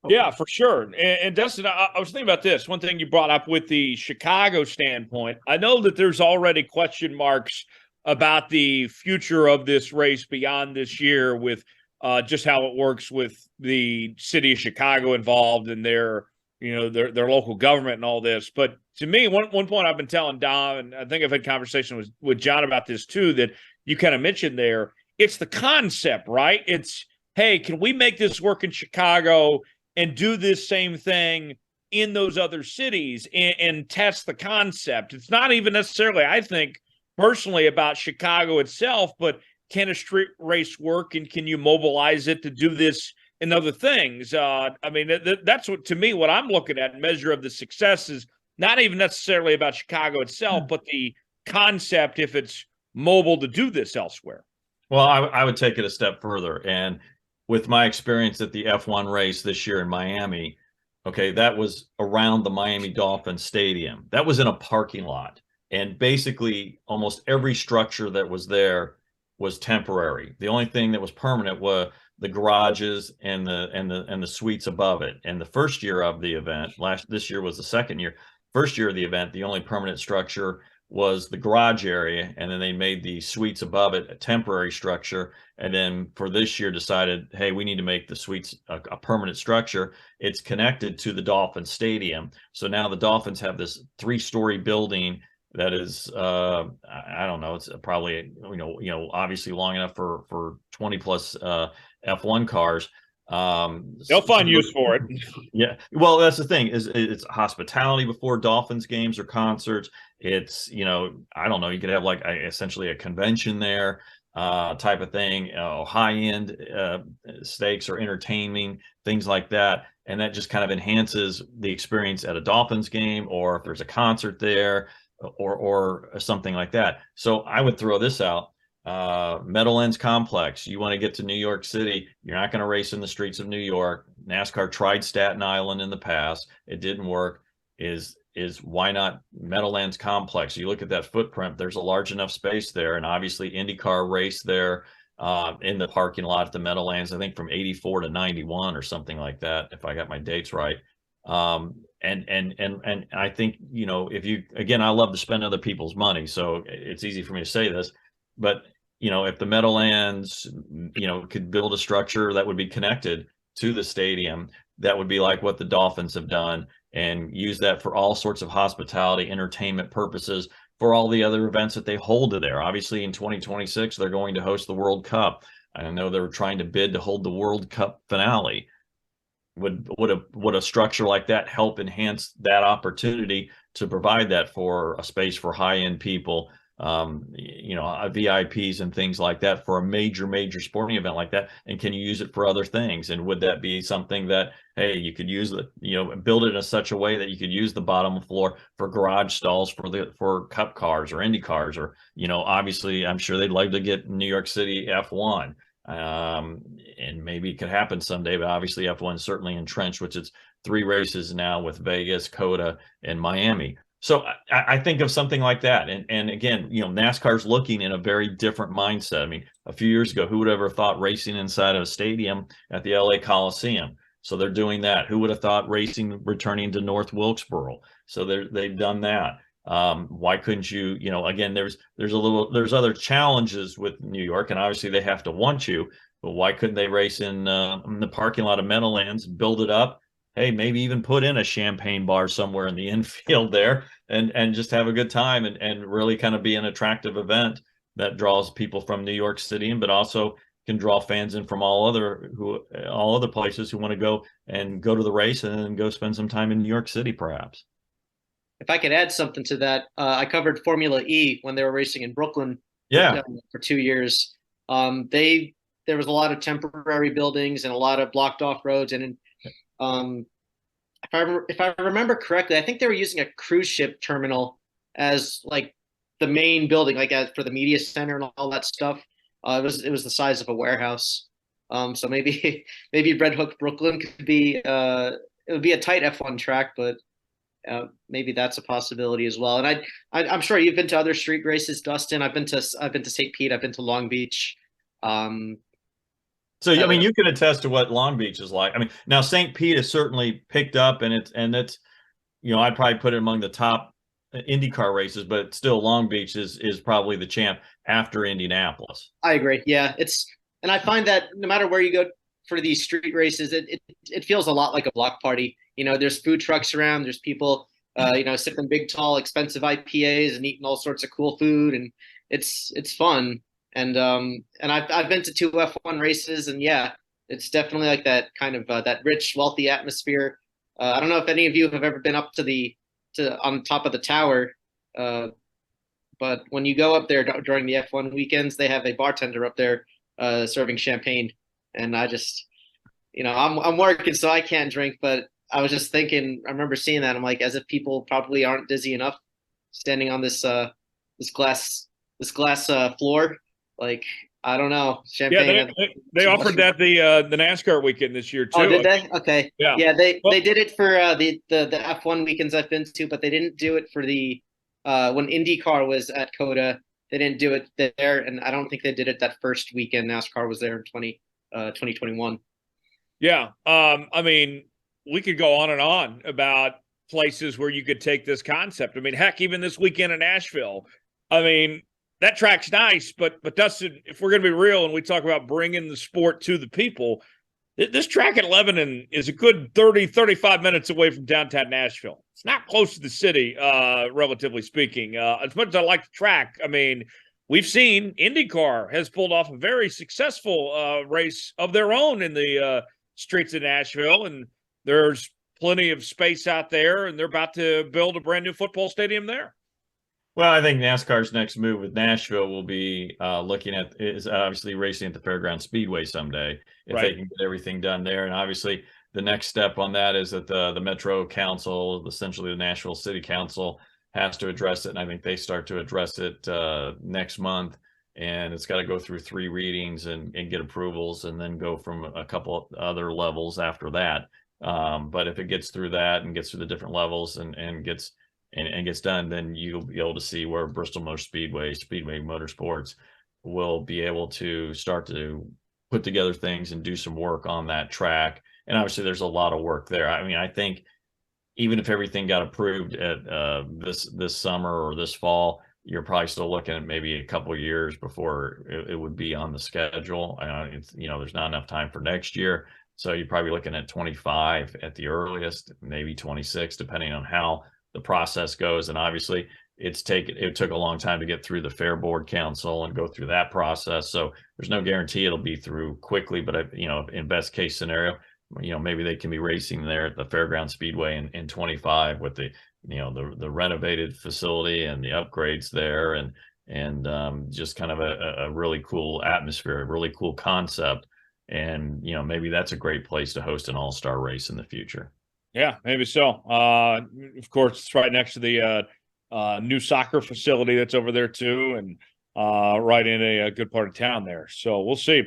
Yeah, for sure. And Dustin, I was thinking about this. One thing you brought up with the Chicago standpoint, I know that there's already question marks about the future of this race beyond this year, with just how it works with the city of Chicago involved in their their local government and all this. But to me, one point I've been telling Dom, and I think I've had conversation with John about this too, that you kind of mentioned there, it's the concept, right? It's, hey, can we make this work in Chicago and do this same thing in those other cities and test the concept? It's not even necessarily, I think, personally about Chicago itself, but can a street race work, and can you mobilize it to do this in other things? I mean, that's what, to me, what I'm looking at, measure of the success is not even necessarily about Chicago itself, but the concept, if it's mobile, to do this elsewhere. Well, I would take it a step further. And with my experience at the F1 race this year in Miami, okay, that was around the Miami Dolphins Stadium. That was in a parking lot. And basically almost every structure that was there was temporary. The only thing that was permanent were the garages and the suites above it. And the first year of the event, this year was the second year. First year of the event, the only permanent structure was the garage area, and then they made the suites above it a temporary structure. And then for this year decided, hey, we need to make the suites a permanent structure. It's connected to the Dolphins Stadium. So now the Dolphins have this 3-story building that is, I don't know, it's probably, obviously long enough for 20 plus F1 cars. They'll find use for it. Yeah. Well, that's the thing, is it's hospitality before Dolphins games or concerts. It's, I don't know, you could have like essentially a convention there type of thing, high-end stakes or entertaining, things like that. And that just kind of enhances the experience at a Dolphins game, or if there's a concert there, or something like that. So I would throw this out. Meadowlands Complex. You want to get to New York City, you're not going to race in the streets of New York. NASCAR tried Staten Island in the past. It didn't work. Is why not Meadowlands Complex? You look at that footprint, there's a large enough space there, and obviously IndyCar raced there in the parking lot at the Meadowlands, I think from 84 to 91 or something like that, if I got my dates right. And I think, if you, again, I love to spend other people's money, so it's easy for me to say this, but if the Meadowlands, could build a structure that would be connected to the stadium, that would be like what the Dolphins have done, and use that for all sorts of hospitality, entertainment purposes, for all the other events that they hold there. Obviously, in 2026, they're going to host the World Cup. I know they were trying to bid to hold the World Cup finale. Would a structure like that help enhance that opportunity to provide that for a space for high-end people, VIPs and things like that, for a major sporting event like that? And can you use it for other things? And would that be something that, hey, you could use build it in such a way that you could use the bottom floor for garage stalls for Cup cars or Indy cars, or, obviously I'm sure they'd like to get New York City F1. And maybe it could happen someday, but obviously F1 is certainly entrenched, which it's 3 races now with Vegas, COTA, and Miami. So I think of something like that. And again, NASCAR's looking in a very different mindset. I mean, a few years ago, who would ever thought racing inside of a stadium at the LA Coliseum? So they're doing that. Who would have thought racing returning to North Wilkesboro? So they've done that. Why couldn't you, again, there's other challenges with New York, and obviously they have to want you, but why couldn't they race in the parking lot of Meadowlands, build it up? Hey, maybe even put in a champagne bar somewhere in the infield there, and just have a good time, and really kind of be an attractive event that draws people from New York City, but also can draw fans in from all other places who want to go to the race and then go spend some time in New York City, perhaps. If I could add something to that, I covered Formula E when they were racing in Brooklyn. Yeah. For 2 years. There was a lot of temporary buildings and a lot of blocked off roads. And if I remember correctly, I think they were using a cruise ship terminal as like the main building, like for the media center and all that stuff. It was the size of a warehouse. So maybe Red Hook Brooklyn could be it would be a tight F1 track, but maybe that's a possibility as well. And I'm sure you've been to other street races, Dustin. I've been to St. Pete. I've been to Long Beach. So I mean, you can attest to what Long Beach is like. I mean, now St. Pete has certainly picked up, and it's I'd probably put it among the top IndyCar races, but still Long Beach is probably the champ after Indianapolis. I agree. Yeah, and I find that no matter where you go for these street races, it feels a lot like a block party. There's food trucks around, there's people, sipping big, tall, expensive IPAs and eating all sorts of cool food, and it's fun. And I've been to 2 F1 races, and yeah, it's definitely like that kind of that rich, wealthy atmosphere. I don't know if any of you have ever been up to on top of the tower, but when you go up there during the F1 weekends, they have a bartender up there serving champagne, and I just, I'm working, so I can't drink, but I was just thinking, I remember seeing that, I'm like, as if people probably aren't dizzy enough standing on this glass floor. Like, I don't know. Champagne. Yeah, they offered that the NASCAR weekend this year too. Oh, did they? Okay. Yeah. They did it for the F1 weekends I've been to, but they didn't do it for the when IndyCar was at COTA. They didn't do it there, and I don't think they did it that first weekend NASCAR was there in 2021. Yeah. I mean, we could go on and on about places where you could take this concept. I mean, heck, even this weekend in Nashville. I mean, that track's nice, but Dustin, if we're going to be real and we talk about bringing the sport to the people, this track at Lebanon is a good 30, 35 minutes away from downtown Nashville. It's not close to the city, relatively speaking. As much as I like the track, I mean, we've seen IndyCar has pulled off a very successful race of their own in the streets of Nashville, and there's plenty of space out there, and they're about to build a brand new football stadium there. Well, I think NASCAR's next move with Nashville will be looking at is obviously racing at the Fairground Speedway someday if Right. they can get everything done there. And obviously the next step on that is that the Metro Council, essentially the Nashville City Council, has to address it. And I think they start to address it next month. And it's got to go through 3 readings and get approvals, and then go from a couple other levels after that. But if it gets through that and gets through the different levels and gets done, then you'll be able to see where Bristol Motor Speedway Motorsports will be able to start to put together things and do some work on that track. And obviously there's a lot of work there. I mean, I think even if everything got approved at this summer or this fall, you're probably still looking at maybe a couple of years before it would be on the schedule. There's not enough time for next year. So you're probably looking at 25 at the earliest, maybe 26, depending on how the process goes. And obviously it took a long time to get through the Fair Board Council and go through that process. So there's no guarantee it'll be through quickly, but in best case scenario, maybe they can be racing there at the Fairground Speedway in 25 with the renovated facility and the upgrades there, and just kind of a really cool atmosphere, a really cool concept. And, maybe that's a great place to host an all-star race in the future. Yeah, maybe so. Of course, it's right next to the new soccer facility that's over there too, and right in a good part of town there. So we'll see.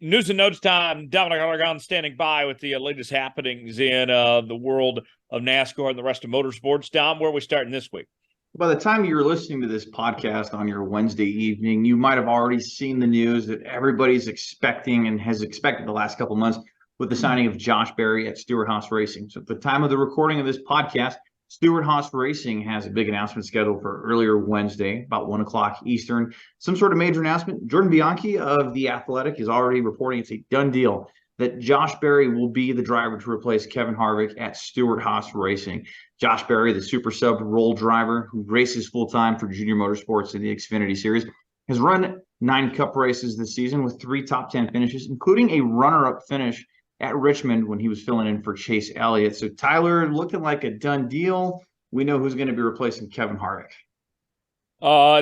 News and notes time. Dominic Aragon standing by with the latest happenings in the world of NASCAR and the rest of motorsports. Dom, where are we starting this week? By the time you're listening to this podcast on your Wednesday evening, you might have already seen the news that everybody's expecting and has expected the last couple of months with the signing of Josh Berry at Stewart-Haas Racing. So at the time of the recording of this podcast, Stewart-Haas Racing has a big announcement scheduled for earlier Wednesday, about 1 o'clock Eastern. Some sort of major announcement. Jordan Bianchi of The Athletic is already reporting it's a done deal that Josh Berry will be the driver to replace Kevin Harvick at Stewart-Haas Racing. Josh Berry, the super sub role driver who races full-time for Junior Motorsports in the Xfinity Series, has run 9 Cup races this season with 3 top 10 finishes, including a runner-up finish at Richmond when he was filling in for Chase Elliott. So Tyler, looking like a done deal. We know who's going to be replacing Kevin Harvick.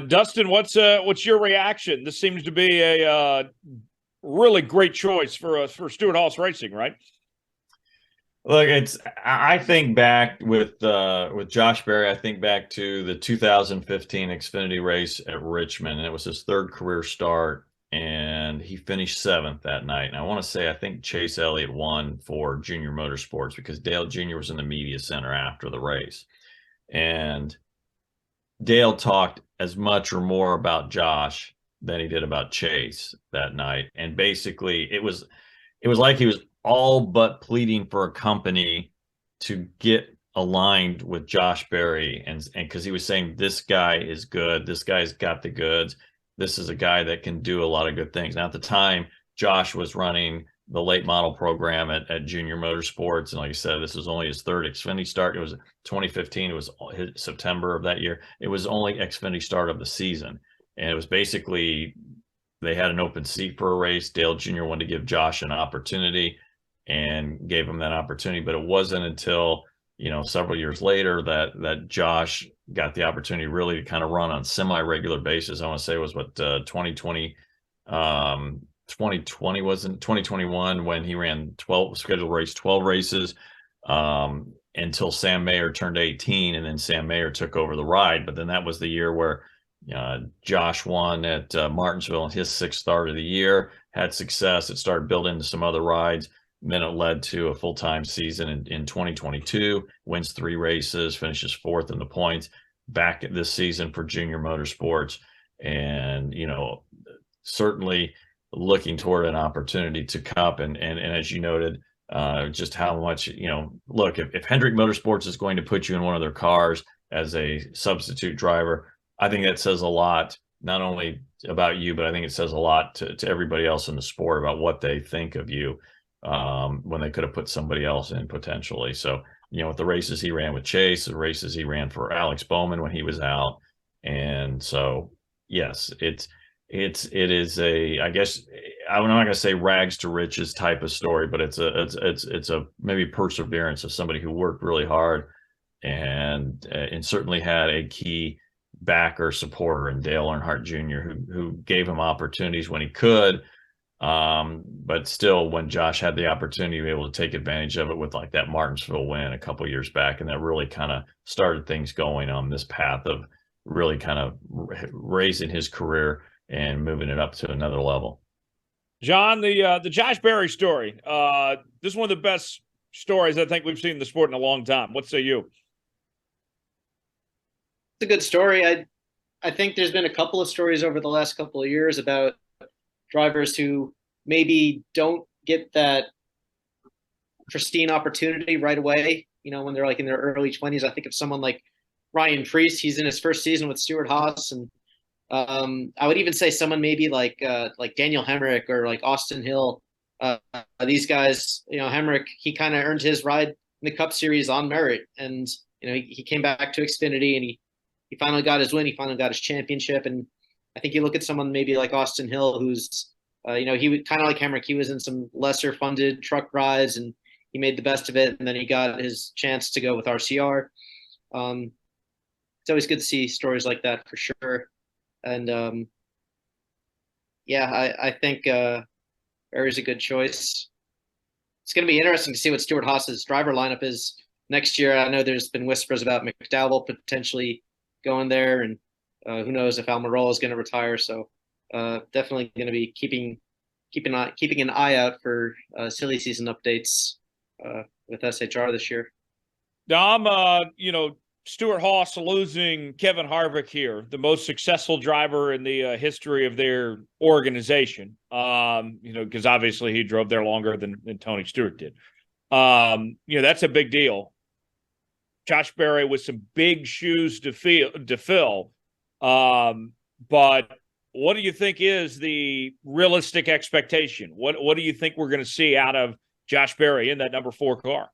Dustin, what's your reaction? This seems to be a really great choice for Stewart-Haas Racing, right? Look, I think back with Josh Berry, I think back to the 2015 Xfinity race at Richmond, and it was his 3rd career start, and he finished 7th that night. And I want to say, I think Chase Elliott won for Junior Motorsports because Dale Jr. was in the media center after the race. And Dale talked as much or more about Josh than he did about Chase that night. And basically it was like he was all but pleading for a company to get aligned with Josh Berry. And because he was saying, this guy is good. This guy's got the goods. This is a guy that can do a lot of good things. Now, at the time, Josh was running the late model program at Junior Motorsports. And like I said, this was only his third Xfinity start. It was 2015. It was September of that year. It was only Xfinity start of the season. And it was basically, they had an open seat for a race. Dale Jr. wanted to give Josh an opportunity and gave him that opportunity. But it wasn't until, several years later that Josh got the opportunity really to kind of run on semi-regular basis. I want to say it was 2020, 2020 wasn't 2021 when he ran 12 races until Sam Mayer turned 18, and then Sam Mayer took over the ride. But then that was the year where Josh won at Martinsville in his 6th start of the year, had success. It started building into some other rides. Then it led to a full-time season in 2022, wins 3 races, finishes 4th in the points, back at this season for Junior Motorsports. And, certainly looking toward an opportunity to cup. And as you noted, just how much, look, if Hendrick Motorsports is going to put you in one of their cars as a substitute driver, I think that says a lot, not only about you, but I think it says a lot to everybody else in the sport about what they think of you when they could have put somebody else in potentially. So, with the races he ran with Chase, the races he ran for Alex Bowman when he was out. And so, yes, it is I guess I'm not going to say rags to riches type of story, but it's a maybe perseverance of somebody who worked really hard and certainly had a key backer, supporter in Dale Earnhardt Jr. who gave him opportunities when he could. But still, when Josh had the opportunity to be able to take advantage of it with like that Martinsville win a couple years back, and that really kind of started things going on this path of really kind of raising his career and moving it up to another level. John, the Josh Berry story. This is one of the best stories I think we've seen in the sport in a long time. What say you? It's a good story. I think there's been a couple of stories over the last couple of years about drivers who maybe don't get that pristine opportunity right away, when they're like in their early 20s. I think of someone like Ryan Preece. He's in his first season with Stewart-Haas, and I would even say someone maybe like Daniel Hemrick or like Austin Hill. These guys, Hemrick, he kind of earned his ride in the Cup Series on merit, and he came back to Xfinity and he finally got his win. He finally got his championship. And I think you look at someone maybe like Austin Hill, who's he was kind of like Hemrick. He was in some lesser funded truck rides and he made the best of it, and then he got his chance to go with RCR. It's always good to see stories like that for sure. And I think Berry's a good choice. It's going to be interesting to see what Stewart-Haas's driver lineup is next year. I know there's been whispers about McDowell potentially going there, and who knows if Almirola is going to retire. So definitely going to be keeping an eye out for silly season updates with SHR this year. Dom, Stewart-Haas losing Kevin Harvick here, the most successful driver in the history of their organization, because obviously he drove there longer than Tony Stewart did. That's a big deal. Josh Berry with some big shoes to fill. But what do you think is the realistic expectation? What do you think we're going to see out of Josh Berry in that number 4 car?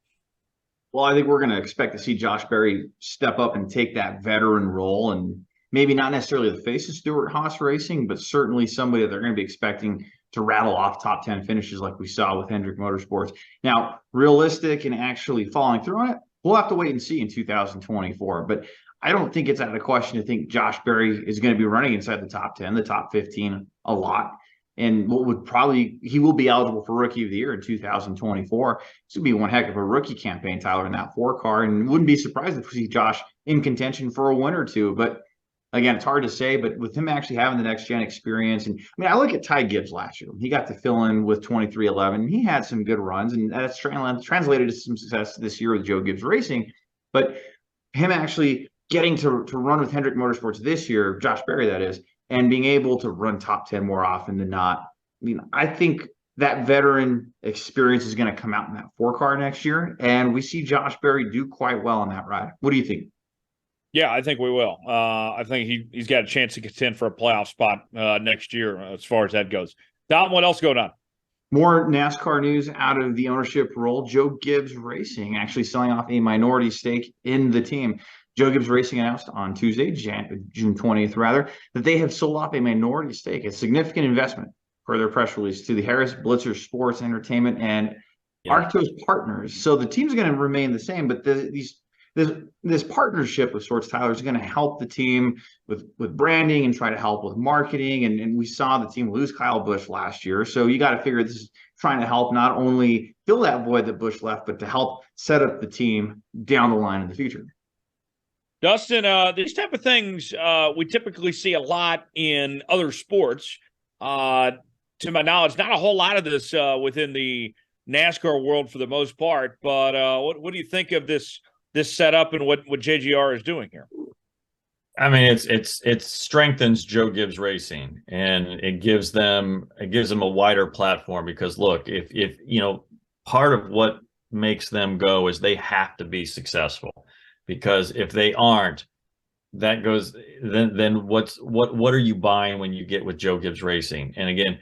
Well, I think we're going to expect to see Josh Berry step up and take that veteran role, and maybe not necessarily the face of Stewart-Haas Racing, but certainly somebody that they're going to be expecting to rattle off top 10 finishes like we saw with Hendrick Motorsports. Now, realistic and actually following through on it, we'll have to wait and see in 2024. But I don't think it's out of question to think Josh Berry is going to be running inside the top 10, the top 15 a lot. And he will be eligible for Rookie of the Year in 2024. This would be one heck of a rookie campaign, Tyler, in that 4 car. And wouldn't be surprised if we see Josh in contention for a win or two. But again, it's hard to say. But with him actually having the next gen experience, and I look at Ty Gibbs last year. He got to fill in with 2311. He had some good runs, and that's translated to some success this year with Joe Gibbs Racing. But him actually getting to run with Hendrick Motorsports this year, Josh Berry, that is, and being able to run top 10 more often than not. I think that veteran experience is going to come out in that 4 car next year, and we see Josh Berry do quite well on that ride. What do you think? Yeah, I think we will. I think he's got a chance to contend for a playoff spot next year as far as that goes. Dom, what else going on? More NASCAR news out of the ownership role. Joe Gibbs Racing actually selling off a minority stake in the team. Joe Gibbs Racing announced on Tuesday, June 20th, rather, that they have sold off a minority stake, a significant investment, per their press release, to the Harris Blitzer Sports Entertainment and Arctos partners. So the team's going to remain the same, but this partnership of sorts, Tyler, is going to help the team with branding and try to help with marketing. And we saw the team lose Kyle Busch last year. So you got to figure this is trying to help not only fill that void that Busch left, but to help set up the team down the line in the future. Dustin, these type of things we typically see a lot in other sports. To my knowledge, not a whole lot of this within the NASCAR world for the most part. But what do you think of this setup and what JGR is doing here? I mean, it strengthens Joe Gibbs Racing, and it gives them a wider platform, because look, if you know, part of what makes them go is they have to be successful, because if they aren't, that goes then what are you buying when you get with Joe Gibbs Racing? And again,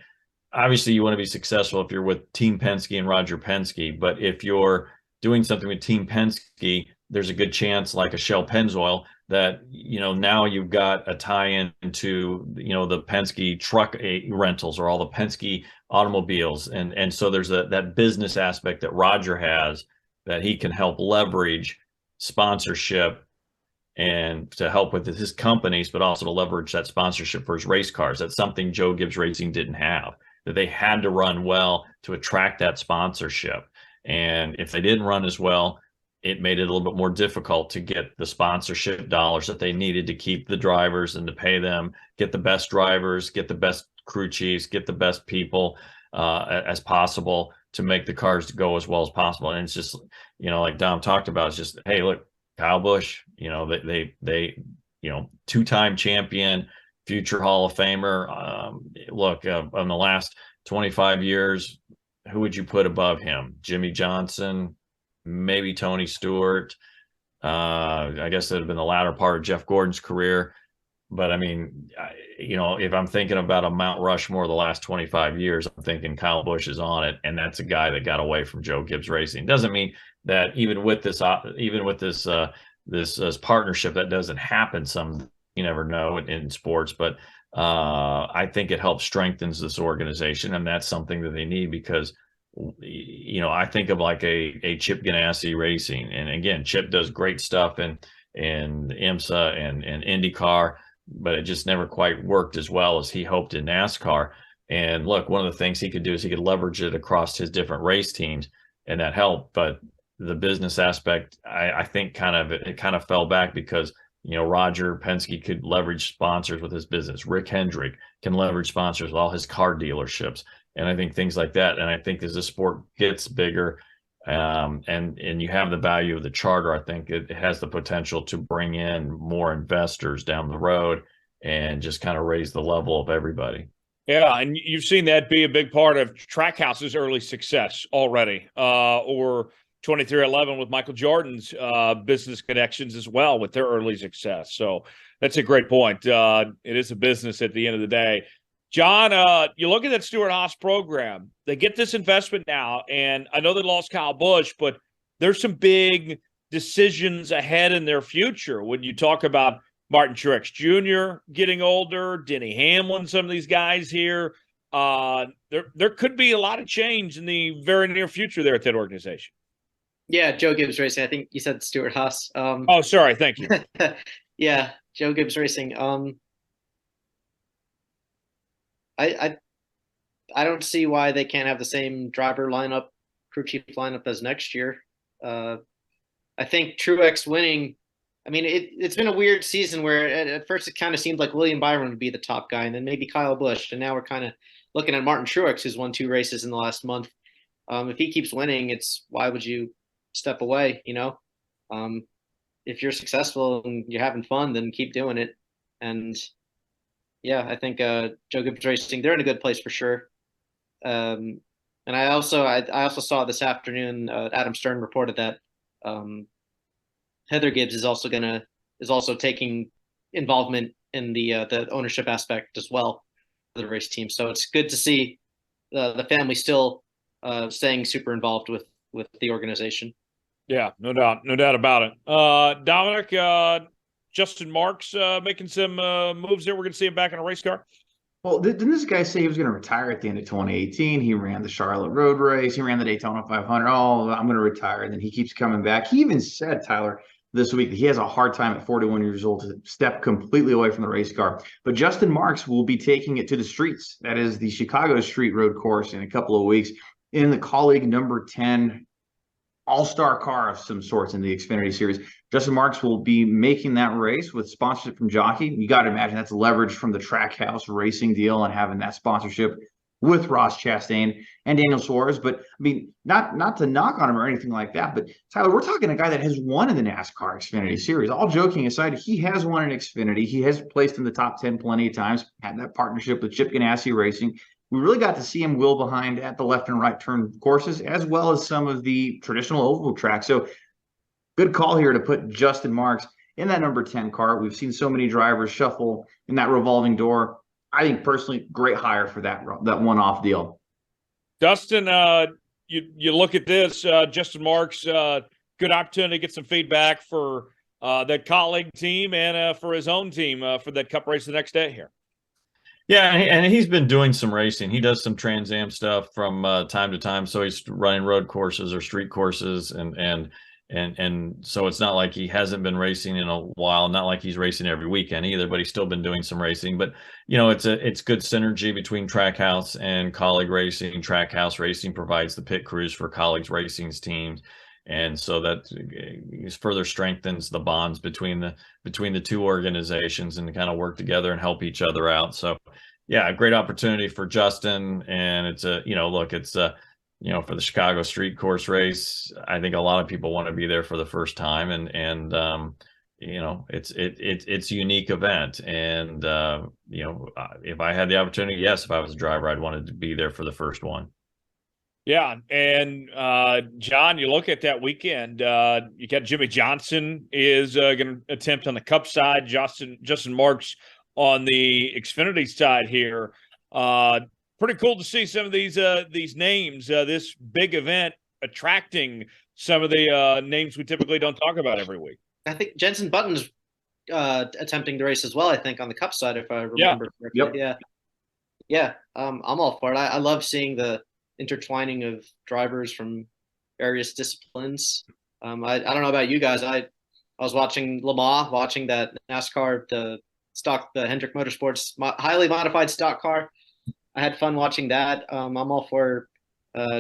obviously you want to be successful if you're with Team Penske and Roger Penske, but if you're doing something with Team Penske, there's a good chance, like a Shell Pennzoil, that, you know, now you've got a tie-in to, you know, the Penske truck rentals or all the Penske automobiles. And so there's that business aspect that Roger has that he can help leverage sponsorship and to help with his companies, but also to leverage that sponsorship for his race cars. That's something Joe Gibbs Racing didn't have, that they had to run well to attract that sponsorship. And if they didn't run as well, it made it a little bit more difficult to get the sponsorship dollars that they needed to keep the drivers and to pay them, get the best drivers, get the best crew chiefs, get the best people as possible to make the cars go as well as possible. And it's just, you know, like Dom talked about, it's just, hey, look, Kyle Busch, you know, they you know, two-time champion, future Hall of Famer. Look, in the last 25 years, who would you put above him? Jimmy Johnson, maybe Tony Stewart. I guess it would have been the latter part of Jeff Gordon's career. But I mean, you know, if I'm thinking about a Mount Rushmore the last 25 years, I'm thinking Kyle Busch is on it, and that's a guy that got away from Joe Gibbs Racing. Doesn't mean that even with this partnership, that doesn't happen. You never know in sports, but I think it helps strengthens this organization, and that's something that they need, because, you know, I think of like a Chip Ganassi Racing, and again, Chip does great stuff in IMSA and IndyCar, but it just never quite worked as well as he hoped in NASCAR. And look, one of the things he could do is he could leverage it across his different race teams, and that helped. But the business aspect, I think it kind of fell back, because, you know, Roger Penske could leverage sponsors with his business. Rick Hendrick can leverage sponsors with all his car dealerships. And I think things like that. And I think as the sport gets bigger, and you have the value of the charter, I think it has the potential to bring in more investors down the road and just kind of raise the level of everybody. Yeah, and you've seen that be a big part of Trackhouse's early success already, or 2311 with Michael Jordan's business connections as well with their early success. So that's a great point. It is a business at the end of the day. John, you look at that Stewart-Haas program, they get this investment now, and I know they lost Kyle Busch, but there's some big decisions ahead in their future when you talk about Martin Truex Jr. getting older, Denny Hamlin, some of these guys here. There could be a lot of change in the very near future there at that organization. Yeah, Joe Gibbs Racing. I think you said Stewart-Haas. Oh, sorry. Thank you. Yeah, Joe Gibbs Racing. I don't see why they can't have the same driver lineup, crew chief lineup as next year. I think Truex winning. I mean, it's been a weird season where at first it kind of seemed like William Byron would be the top guy, and then maybe Kyle Busch, and now we're kind of looking at Martin Truex, who's won 2 races in the last month. If he keeps winning, it's why would you step away? You know, if you're successful and you're having fun, then keep doing it. And yeah, I think Joe Gibbs Racing, they're in a good place for sure. And I also saw this afternoon Adam Stern reported that Heather Gibbs is also taking involvement in the ownership aspect as well for the race team. So it's good to see the family still staying super involved with the organization. Yeah, no doubt about it. Dominic, Justin Marks making some moves there. We're going to see him back in a race car. Well, didn't this guy say he was going to retire at the end of 2018? He ran the Charlotte Road Race. He ran the Daytona 500. Oh, I'm going to retire. And then he keeps coming back. He even said, Tyler, this week that he has a hard time at 41 years old to step completely away from the race car. But Justin Marks will be taking it to the streets. That is the Chicago Street Road Course in a couple of weeks in the Kaulig number 10 all-star car of some sorts in the Xfinity Series. Justin Marks will be making that race with sponsorship from Jockey. You got to imagine that's leverage from the Trackhouse Racing deal and having that sponsorship with Ross Chastain and Daniel Suarez. But I mean, not to knock on him or anything like that, but Tyler, we're talking a guy that has won in the NASCAR Xfinity Series. All joking aside, he has won in Xfinity. He has placed in the top 10 plenty of times, had that partnership with Chip Ganassi Racing. We really got to see him wheel behind at the left and right turn courses, as well as some of the traditional oval tracks. So good call here to put Justin Marks in that number 10 car. We've seen so many drivers shuffle in that revolving door. I think personally, great hire for that one-off deal. Dustin, you look at this, Justin Marks, good opportunity to get some feedback for that Kaulig team and for his own team for that Cup race the next day here. Yeah, and he's been doing some racing. He does some Trans Am stuff from time to time. So he's running road courses or street courses, and so it's not like he hasn't been racing in a while. Not like he's racing every weekend either, but he's still been doing some racing. But it's good synergy between Trackhouse and Kaulig Racing. Trackhouse Racing provides the pit crews for Kaulig Racing's teams. And so that further strengthens the bonds between the two organizations and kind of work together and help each other out. So, yeah, a great opportunity for Justin. And it's for the Chicago Street Course race, I think a lot of people want to be there for the first time, and it's a unique event. And if I had the opportunity, yes, if I was a driver, I'd wanted to be there for the first one. Yeah, and John, you look at that weekend. You got Jimmy Johnson is going to attempt on the Cup side. Justin Marks on the Xfinity side here. Pretty cool to see some of these names. This big event attracting some of the names we typically don't talk about every week. I think Jenson Button's attempting the race as well. I think on the Cup side, if I remember correctly. Yep. Yeah. I'm all for it. I love seeing the intertwining of drivers from various disciplines. I don't know about you guys. I was watching Le Mans, watching that NASCAR, the Hendrick Motorsports highly modified stock car. I had fun watching that. I'm all for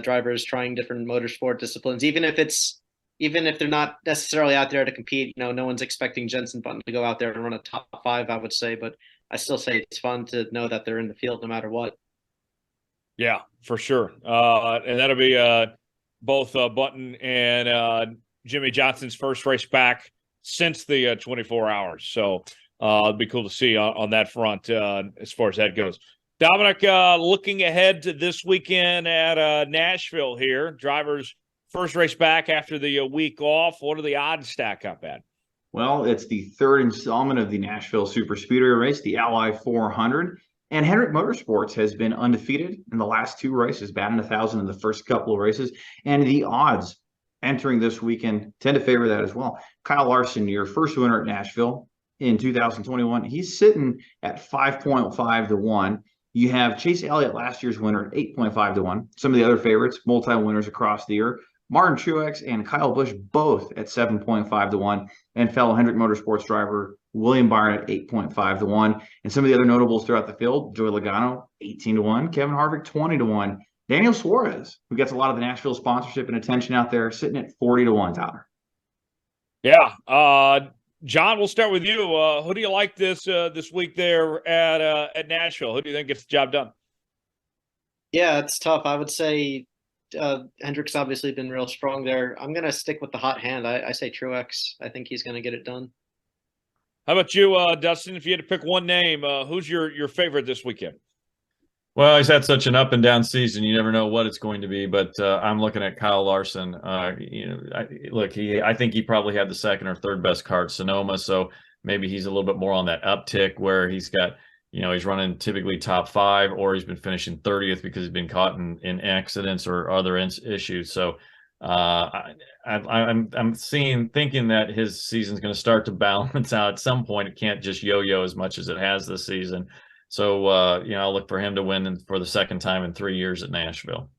drivers trying different motorsport disciplines, even if they're not necessarily out there to compete. No one's expecting Jenson Button to go out there and run a top 5, I would say, but I still say it's fun to know that they're in the field no matter what. Yeah, for sure. And that'll be both Button and Jimmy Johnson's first race back since the 24 hours. So it'll be cool to see on that front as far as that goes. Dominic, looking ahead to this weekend at Nashville here, drivers first race back after the week off. What do the odds stack up at? Well, it's the third installment of the Nashville Super Speedway race, the Ally 400. And Hendrick Motorsports has been undefeated in the last 2 races, batting 1,000 in the first couple of races. And the odds entering this weekend tend to favor that as well. Kyle Larson, your first winner at Nashville in 2021, he's sitting at 5.5 to 1. You have Chase Elliott, last year's winner, at 8.5 to 1. Some of the other favorites, multi-winners across the year, Martin Truex and Kyle Busch, both at 7.5 to 1. And fellow Hendrick Motorsports driver William Byron at 8.5 to 1. And some of the other notables throughout the field, Joey Logano, 18 to 1. Kevin Harvick, 20 to 1. Daniel Suarez, who gets a lot of the Nashville sponsorship and attention out there, sitting at 40 to 1, Tyler. Yeah. John, we'll start with you. Who do you like this week there at Nashville? Who do you think gets the job done? Yeah, it's tough. I would say Hendrick's obviously been real strong there. I'm going to stick with the hot hand. I say Truex. I think he's going to get it done. How about you, Dustin? If you had to pick one name, who's your favorite this weekend? Well, he's had such an up and down season. You never know what it's going to be, but I'm looking at Kyle Larson. I think he probably had the second or third best car at Sonoma, so maybe he's a little bit more on that uptick where he's got, he's running typically top 5, or he's been finishing 30th because he's been caught in accidents or other issues. So I'm thinking that his season's going to start to balance out at some point. It can't just yo-yo as much as it has this season. So I'll look for him to win for the second time in 3 years at Nashville.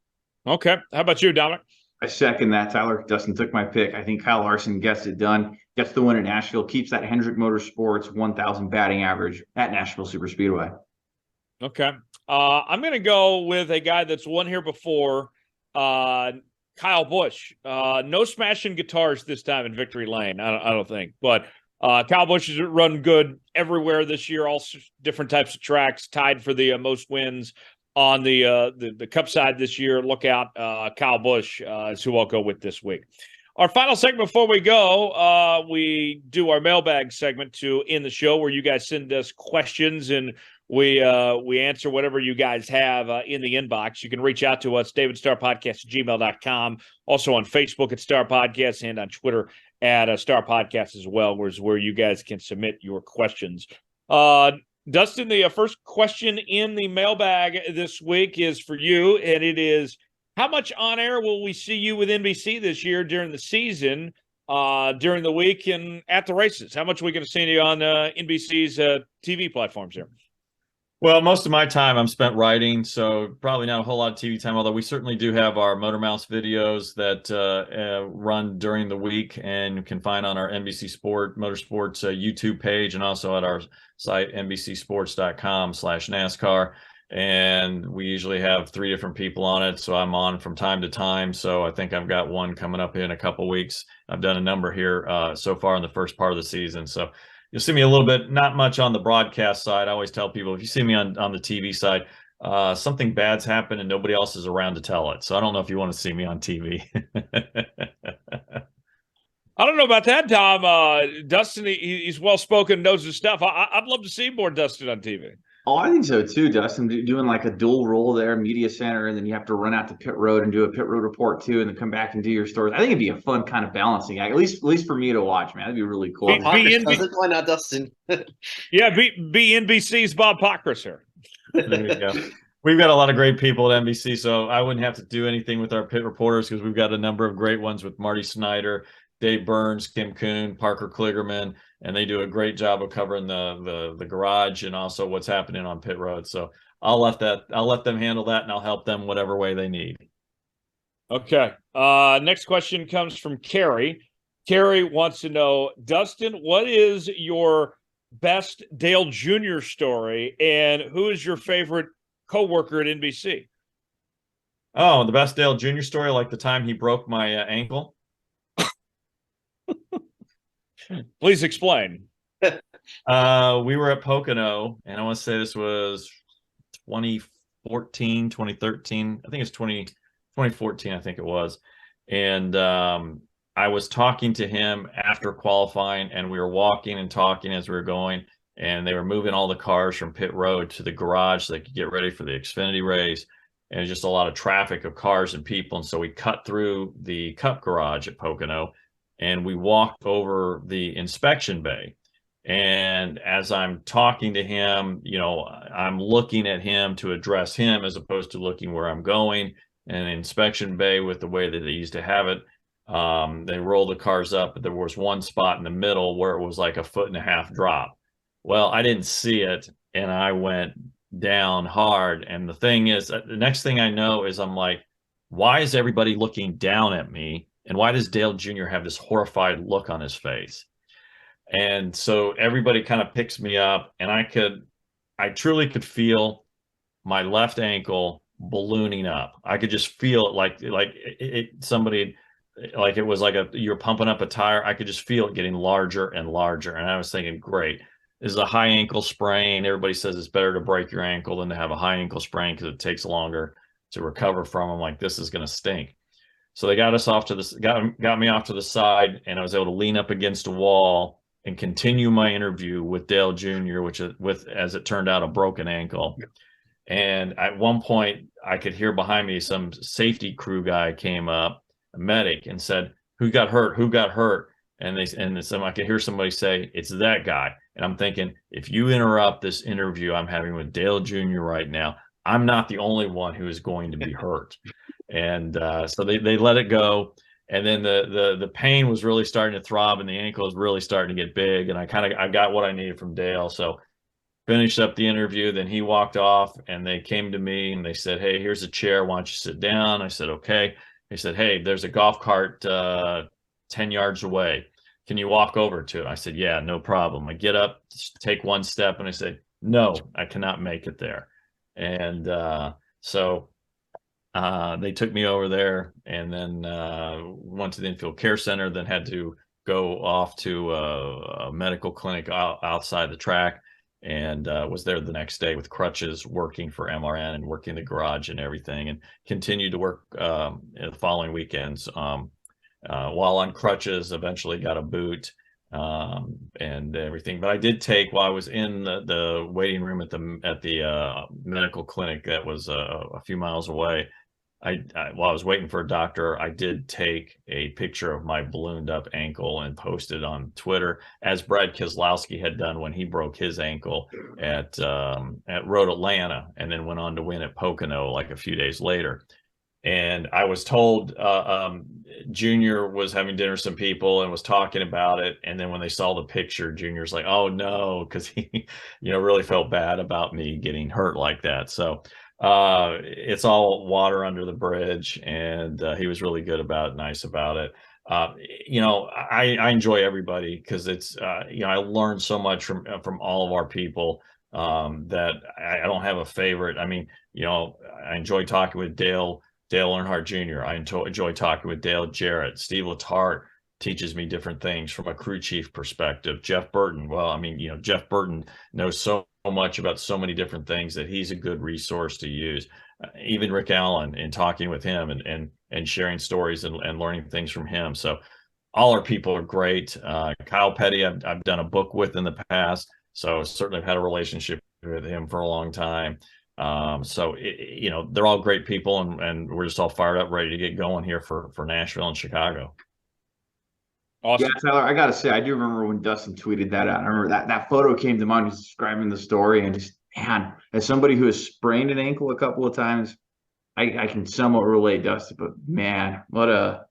Okay. How about you, Dominic? I second that, Tyler. Dustin took my pick. I think Kyle Larson gets it done, gets the win at Nashville, keeps that Hendrick Motorsports 1,000 batting average at Nashville Superspeedway. Okay. I'm going to go with a guy that's won here before, Kyle Busch. No smashing guitars this time in Victory Lane, I don't think. But Kyle Busch has run good everywhere this year, all different types of tracks, tied for the most wins on the Cup side this year. Look out, Kyle Busch is who I'll go with this week. Our final segment before we go, we do our mailbag segment to end the show, where you guys send us questions and we answer whatever you guys have in the inbox. You can reach out to us, davidstarrpodcast@gmail.com. Also on Facebook at Starr Podcast, and on Twitter at Starr Podcast as well, where you guys can submit your questions. Dustin, the first question in the mailbag this week is for you, and it is, how much on air will we see you with NBC this year during the season, during the week and at the races? How much are we going to see you on NBC's TV platforms here? Well, most of my time I'm spent writing, so probably not a whole lot of TV time, although we certainly do have our Motor Mouse videos that run during the week, and you can find on our NBC Motorsports YouTube page, and also at our site, NBCsports.com/NASCAR. And we usually have 3 different people on it, so I'm on from time to time. So I think I've got one coming up in a couple weeks. I've done a number here so far in the first part of the season. So you'll see me a little bit, not much on the broadcast side. I always tell people, if you see me on the TV side, something bad's happened and nobody else is around to tell it. So I don't know if you want to see me on TV. I don't know about that, Tom. Dustin, he's well-spoken, knows his stuff. I'd love to see more Dustin on TV. Oh, I think so too, Dustin. Doing like a dual role there, media center, and then you have to run out to pit road and do a pit road report too, and then come back and do your stories. I think it'd be a fun kind of balancing act, at least for me to watch, man. That'd be really cool. Why not Dustin? Yeah, be NBC's Bob Pockrass here. There you go. We've got a lot of great people at NBC, so I wouldn't have to do anything with our pit reporters, because we've got a number of great ones with Marty Snyder, Dave Burns, Kim Kuhn, Parker Kligerman, and they do a great job of covering the garage and also what's happening on pit road. So I'll let them handle that, and I'll help them whatever way they need. Okay. Next question comes from Carrie. Carrie wants to know, Dustin, what is your best Dale Jr. story, and who is your favorite coworker at NBC? Oh, the best Dale Jr. story, like the time he broke my ankle. Please explain. We were at Pocono, and I want to say this was 2014, 2013. I think it's 2014, I think it was. And I was talking to him after qualifying, and we were walking and talking as we were going, and they were moving all the cars from pit road to the garage so they could get ready for the Xfinity race. And it was just a lot of traffic of cars and people. And so we cut through the Cup garage at Pocono, and we walked over the inspection bay. And as I'm talking to him, I'm looking at him to address him as opposed to looking where I'm going. And the inspection bay, with the way that they used to have it, they rolled the cars up, but there was one spot in the middle where it was like a 1.5 foot drop. Well, I didn't see it, and I went down hard. And the thing is, the next thing I know is I'm like, why is everybody looking down at me? And why does Dale Jr. have this horrified look on his face? And so everybody kind of picks me up, and I truly could feel my left ankle ballooning up. I could just feel it like somebody, like it was like you're pumping up a tire. I could just feel it getting larger and larger. And I was thinking, great, this is a high ankle sprain. Everybody says it's better to break your ankle than to have a high ankle sprain because it takes longer to recover from them. Like, this is going to stink. So they got us off to got me off to the side, and I was able to lean up against a wall and continue my interview with Dale Jr., with, as it turned out, a broken ankle. And at one point, I could hear behind me some safety crew guy came up, a medic, and said, "Who got hurt? Who got hurt?" And I could hear somebody say, "It's that guy." And I'm thinking, if you interrupt this interview I'm having with Dale Jr. right now, I'm not the only one who is going to be hurt. And so they let it go. And then the pain was really starting to throb and the ankle was really starting to get big. And I got what I needed from Dale. So finished up the interview. Then he walked off and they came to me and they said, "Hey, here's a chair. Why don't you sit down?" I said, "Okay." They said, "Hey, there's a golf cart 10 yards away. Can you walk over to it?" I said, "Yeah, no problem." I get up, take one step, and I say, "No, I cannot make it there." And so they took me over there and then went to the infield care center, then had to go off to a medical clinic outside the track, and was there the next day with crutches, working for MRN and working the garage and everything, and continued to work the following weekends while on crutches. Eventually got a boot and everything. But I did take, while I was in the waiting room at the medical clinic that was a few miles away, while I was waiting for a doctor, I did take a picture of my ballooned up ankle and posted on Twitter, as Brad Keselowski had done when he broke his ankle at Road Atlanta, and then went on to win at Pocono like a few days later. And I was told Junior was having dinner with some people and was talking about it. And then when they saw the picture, Junior's like, "Oh no," because he, really felt bad about me getting hurt like that. So it's all water under the bridge, and he was really good nice about it. I enjoy everybody because it's I learned so much from all of our people that I don't have a favorite. I mean, I enjoy talking with Dale Earnhardt Jr. I enjoy talking with Dale Jarrett. Steve Letarte teaches me different things from a crew chief perspective. Jeff Burton, well, I mean, Jeff Burton knows so much about so many different things that he's a good resource to use. Even Rick Allen, in talking with him and sharing stories and learning things from him. So all our people are great. Kyle Petty, I've done a book with in the past, so certainly I've had a relationship with him for a long time. So they're all great people, and we're just all fired up, ready to get going here for Nashville and Chicago. Awesome. Yeah, Tyler, I gotta say, I do remember when Dustin tweeted that out. I remember that photo came to mind, was describing the story, and just, man, as somebody who has sprained an ankle a couple of times, I can somewhat relate, Dustin. But man, what a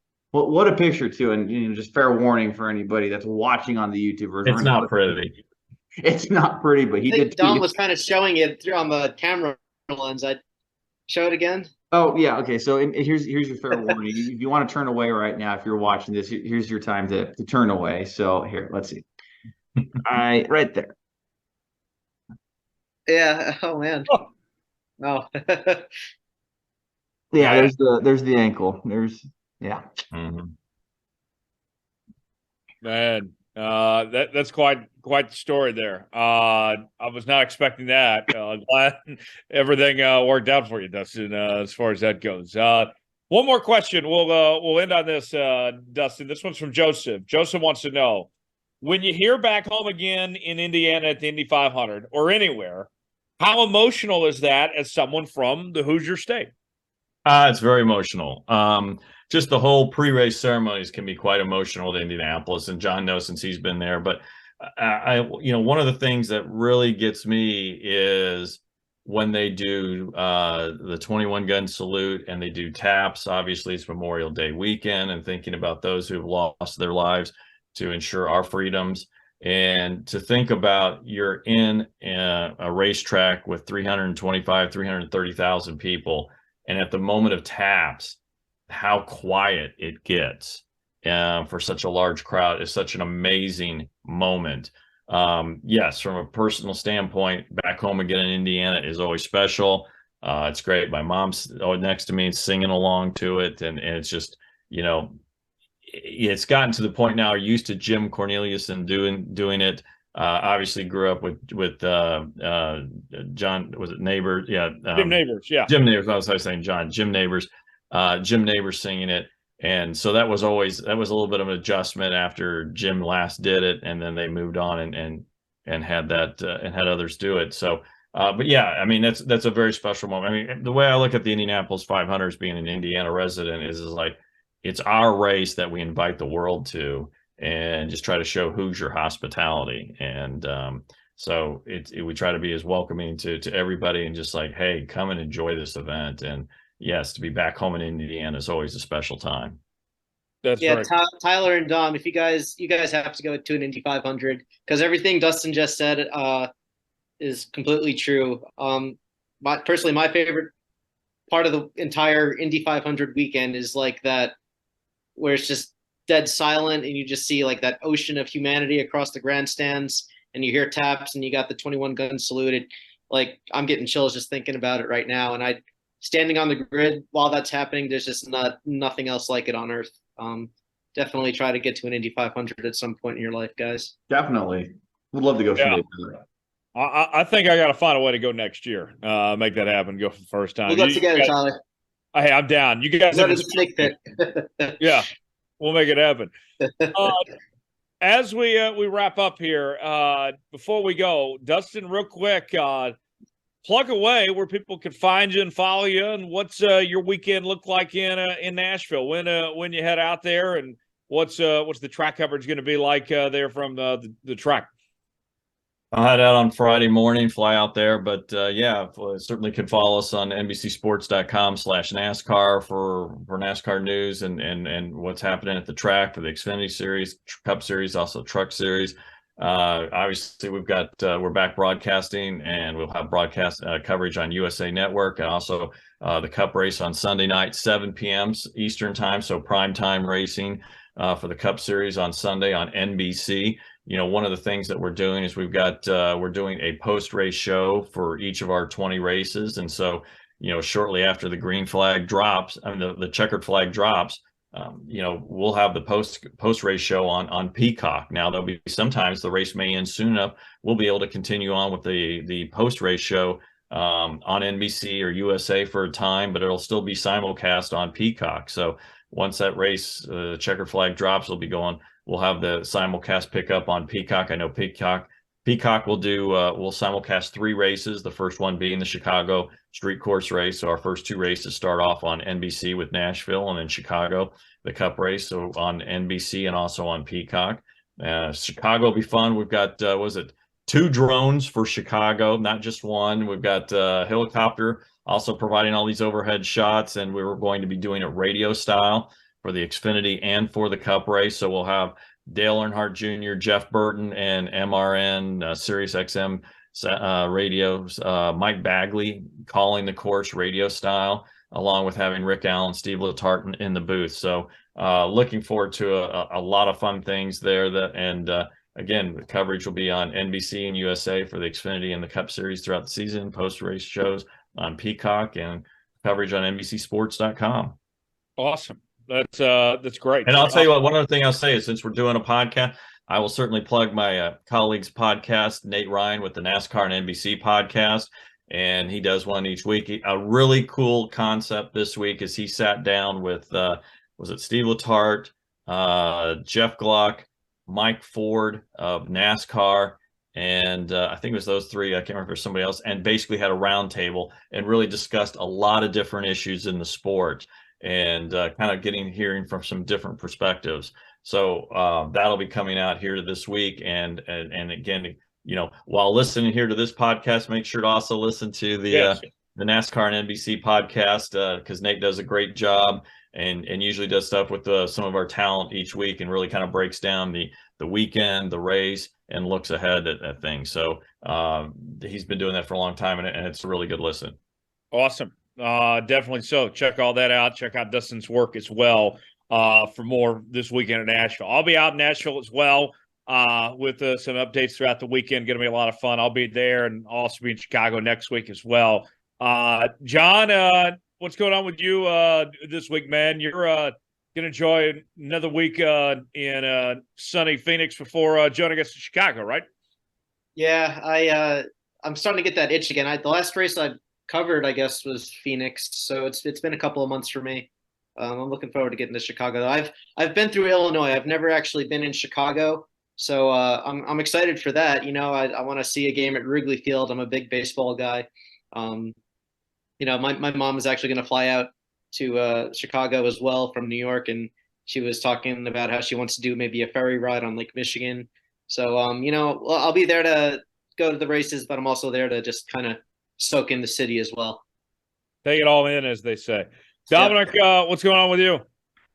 picture too, and just fair warning for anybody that's watching on the YouTube version. It's not pretty. It's not pretty, but he did. Don was kind of showing it on the camera lens. I'd show it again. Oh yeah, okay. So here's your fair warning. If you want to turn away right now, if you're watching this, here's your time to turn away. So here, let's see. Right there. Yeah. Oh man. Oh. Yeah. There's the ankle. Yeah. Mm-hmm. Man, that's quite the story there. I was not expecting that. Glad everything worked out for you, Dustin, as far as that goes. One more question. We'll end on this, Dustin. This one's from Joseph. Joseph wants to know, when you hear back home again in Indiana at the Indy 500 or anywhere, how emotional is that as someone from the Hoosier State? It's very emotional. Just the whole pre-race ceremonies can be quite emotional to Indianapolis, and John knows since he's been there. But one of the things that really gets me is when they do the 21 gun salute and they do taps. Obviously, it's Memorial Day weekend, and thinking about those who have lost their lives to ensure our freedoms. And to think about, you're in a racetrack with 330,000 people, and at the moment of taps, how quiet it gets for such a large crowd is such an amazing moment. Yes, from a personal standpoint, back home again in Indiana is always special. It's great. My mom's next to me singing along to it, and it's just, it's gotten to the point now. We're used to Jim Corneliuson doing it. Obviously grew up with John, was it Neighbors? Yeah. Jim Neighbors. Yeah. Jim Neighbors. I was saying John. Jim Neighbors singing it. And so that was a little bit of an adjustment after Jim last did it, and then they moved on and had that and had others do it. So, but yeah, I mean, that's a very special moment. I mean, the way I look at the Indianapolis 500 as being an Indiana resident is like, it's our race that we invite the world to. and just try to show Hoosier hospitality. And so we try to be as welcoming to everybody and just like, hey, come and enjoy this event. And yes, to be back home in Indiana is always a special time. That's Yeah, right. Tyler and Dom, if you guys have to go to an Indy 500 because everything Dustin just said is completely true. Personally, my favorite part of the entire Indy 500 weekend is like that, where it's just dead silent and you just see like that ocean of humanity across the grandstands, and you hear taps and you got the 21 gun salute. Like I'm getting chills just thinking about it right now. And standing on the grid while that's happening, there's just nothing else like it on earth. Definitely try to get to an Indy 500 at some point in your life, guys. Definitely. Would love to go Yeah. someday. I think I got to find a way to go next year. Make that happen. Go for the first time. We'll go together, Tyler. Hey, I'm down. You guys Go have to the snake pit. Yeah, we'll make it happen. As we wrap up here, before we go, Dustin, real quick, plug away where people can find you and follow you, and what's your weekend look like in Nashville when you head out there, and what's the track coverage going to be like there from the track? I'll head out on Friday morning, fly out there, but yeah, certainly can follow us on NBCSports.com/NASCAR for NASCAR news and what's happening at the track for the Xfinity Series, Cup Series, also Truck Series. Obviously, we're back broadcasting, and we'll have broadcast coverage on USA Network, and also the Cup race on Sunday night, 7 p.m. Eastern time, so prime time racing for the Cup Series on Sunday on NBC. You know, one of the things that we're doing is we're doing a post-race show for each of our 20 races. And so, you know, shortly after the green flag drops, the checkered flag drops, you know, we'll have the post-race show on Peacock. Now, there'll be sometimes the race may end soon enough. We'll be able to continue on with the post-race show on NBC or USA for a time, but it'll still be simulcast on Peacock. So once that race, the checkered flag drops, we'll have the simulcast pick up on Peacock. I know Peacock will we'll simulcast 3 races, the first one being the Chicago street course race. So our first 2 races start off on NBC with Nashville, and then Chicago, the Cup race, so on NBC and also on Peacock. Chicago will be fun. We've got, 2 drones for Chicago, not just one. We've got a helicopter also providing all these overhead shots, and we were going to be doing it radio style for the Xfinity and for the Cup race. So we'll have Dale Earnhardt Jr., Jeff Burton, and MRN, Sirius XM radios, Mike Bagley calling the course radio style, along with having Rick Allen, Steve Letarte in the booth. So looking forward to a lot of fun things there. Again, the coverage will be on NBC and USA for the Xfinity and the Cup Series throughout the season, post-race shows on Peacock, and coverage on NBCSports.com. Awesome. That's great. And I'll tell you what, one other thing I'll say is, since we're doing a podcast, I will certainly plug my colleague's podcast, Nate Ryan with the NASCAR and NBC podcast, and he does one each week. A really cool concept this week is he sat down with, was it Steve Letarte, Jeff Gluck, Mike Ford of NASCAR, and I think it was those 3. I can't remember if somebody else, and basically had a roundtable and really discussed a lot of different issues in the sport, and kind of hearing from some different perspectives. So that'll be coming out here this week. And again, you know, while listening here to this podcast, make sure to also listen to the NASCAR and NBC podcast, because Nate does a great job and usually does stuff with some of our talent each week, and really kind of breaks down the weekend, the race, and looks ahead at things. So he's been doing that for a long time, and it's a really good listen. Awesome. Definitely so. Check all that out. Check out Dustin's work as well for more this weekend in Nashville. I'll be out in Nashville as well with some updates throughout the weekend. Going to be a lot of fun. I'll be there, and I'll also be in Chicago next week as well. John, what's going on with you this week, man? You're going to enjoy another week in sunny Phoenix before joining us in Chicago, right? Yeah, I'm starting to get that itch again. The last race I covered, I guess, was Phoenix, so it's been a couple of months for me. I'm looking forward to getting to Chicago. I've been through Illinois. I've never actually been in Chicago, so I'm excited for that. You know, I want to see a game at Wrigley Field. I'm a big baseball guy. You know, my mom is actually going to fly out to Chicago as well from New York, and She was talking about how she wants to do maybe a ferry ride on Lake Michigan. So, I'll be there to go to the races, but I'm also there to just kind of soak in the city as well. Take it all in, as they say. Dominic, what's going on with you?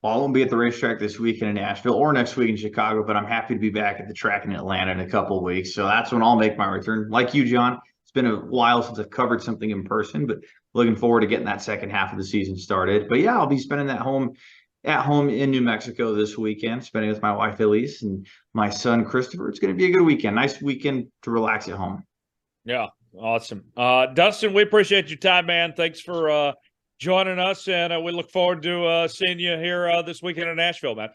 Well, I won't be at the racetrack this weekend in Nashville or next week in Chicago, but I'm happy to be back at the track in Atlanta in a couple of weeks. So that's when I'll make my return. Like you, John, it's been a while since I've covered something in person, but looking forward to getting that second half of the season started. But yeah, I'll be spending that at home in New Mexico this weekend, spending with my wife Elise and my son Christopher. It's going to be a good weekend. Nice weekend to relax at home. Yeah, awesome. Dustin, we appreciate your time, man. Thanks for joining us, and we look forward to seeing you here this weekend in Nashville, man.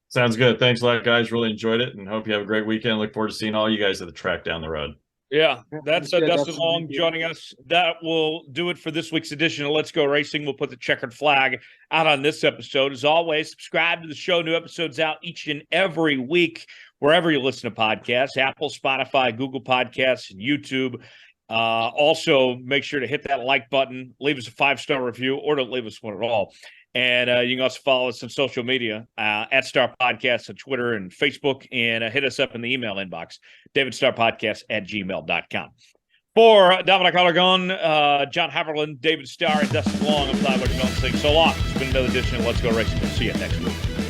Sounds good. Thanks a lot, guys. Really enjoyed it, and hope you have a great weekend. Look forward to seeing all you guys at the track down the road. Yeah, that's Dustin Long joining us. That will do it for this week's edition of Let's Go Racing. We'll put the checkered flag out on this episode. As always, subscribe to the show. New episodes out each and every week, wherever you listen to podcasts, Apple, Spotify, Google Podcasts, and YouTube. Also, make sure to hit that like button, leave us a 5-star review, or don't leave us one at all. And you can also follow us on social media at Starr Podcast on Twitter and Facebook, and hit us up in the email inbox, davidstarrpodcast@gmail.com. For Dominic Allergon, John Haverlin, David Starr, and Dustin Long, I'm Tyler Jones saying so long. It's been another edition of Let's Go Racing. We'll see you next week.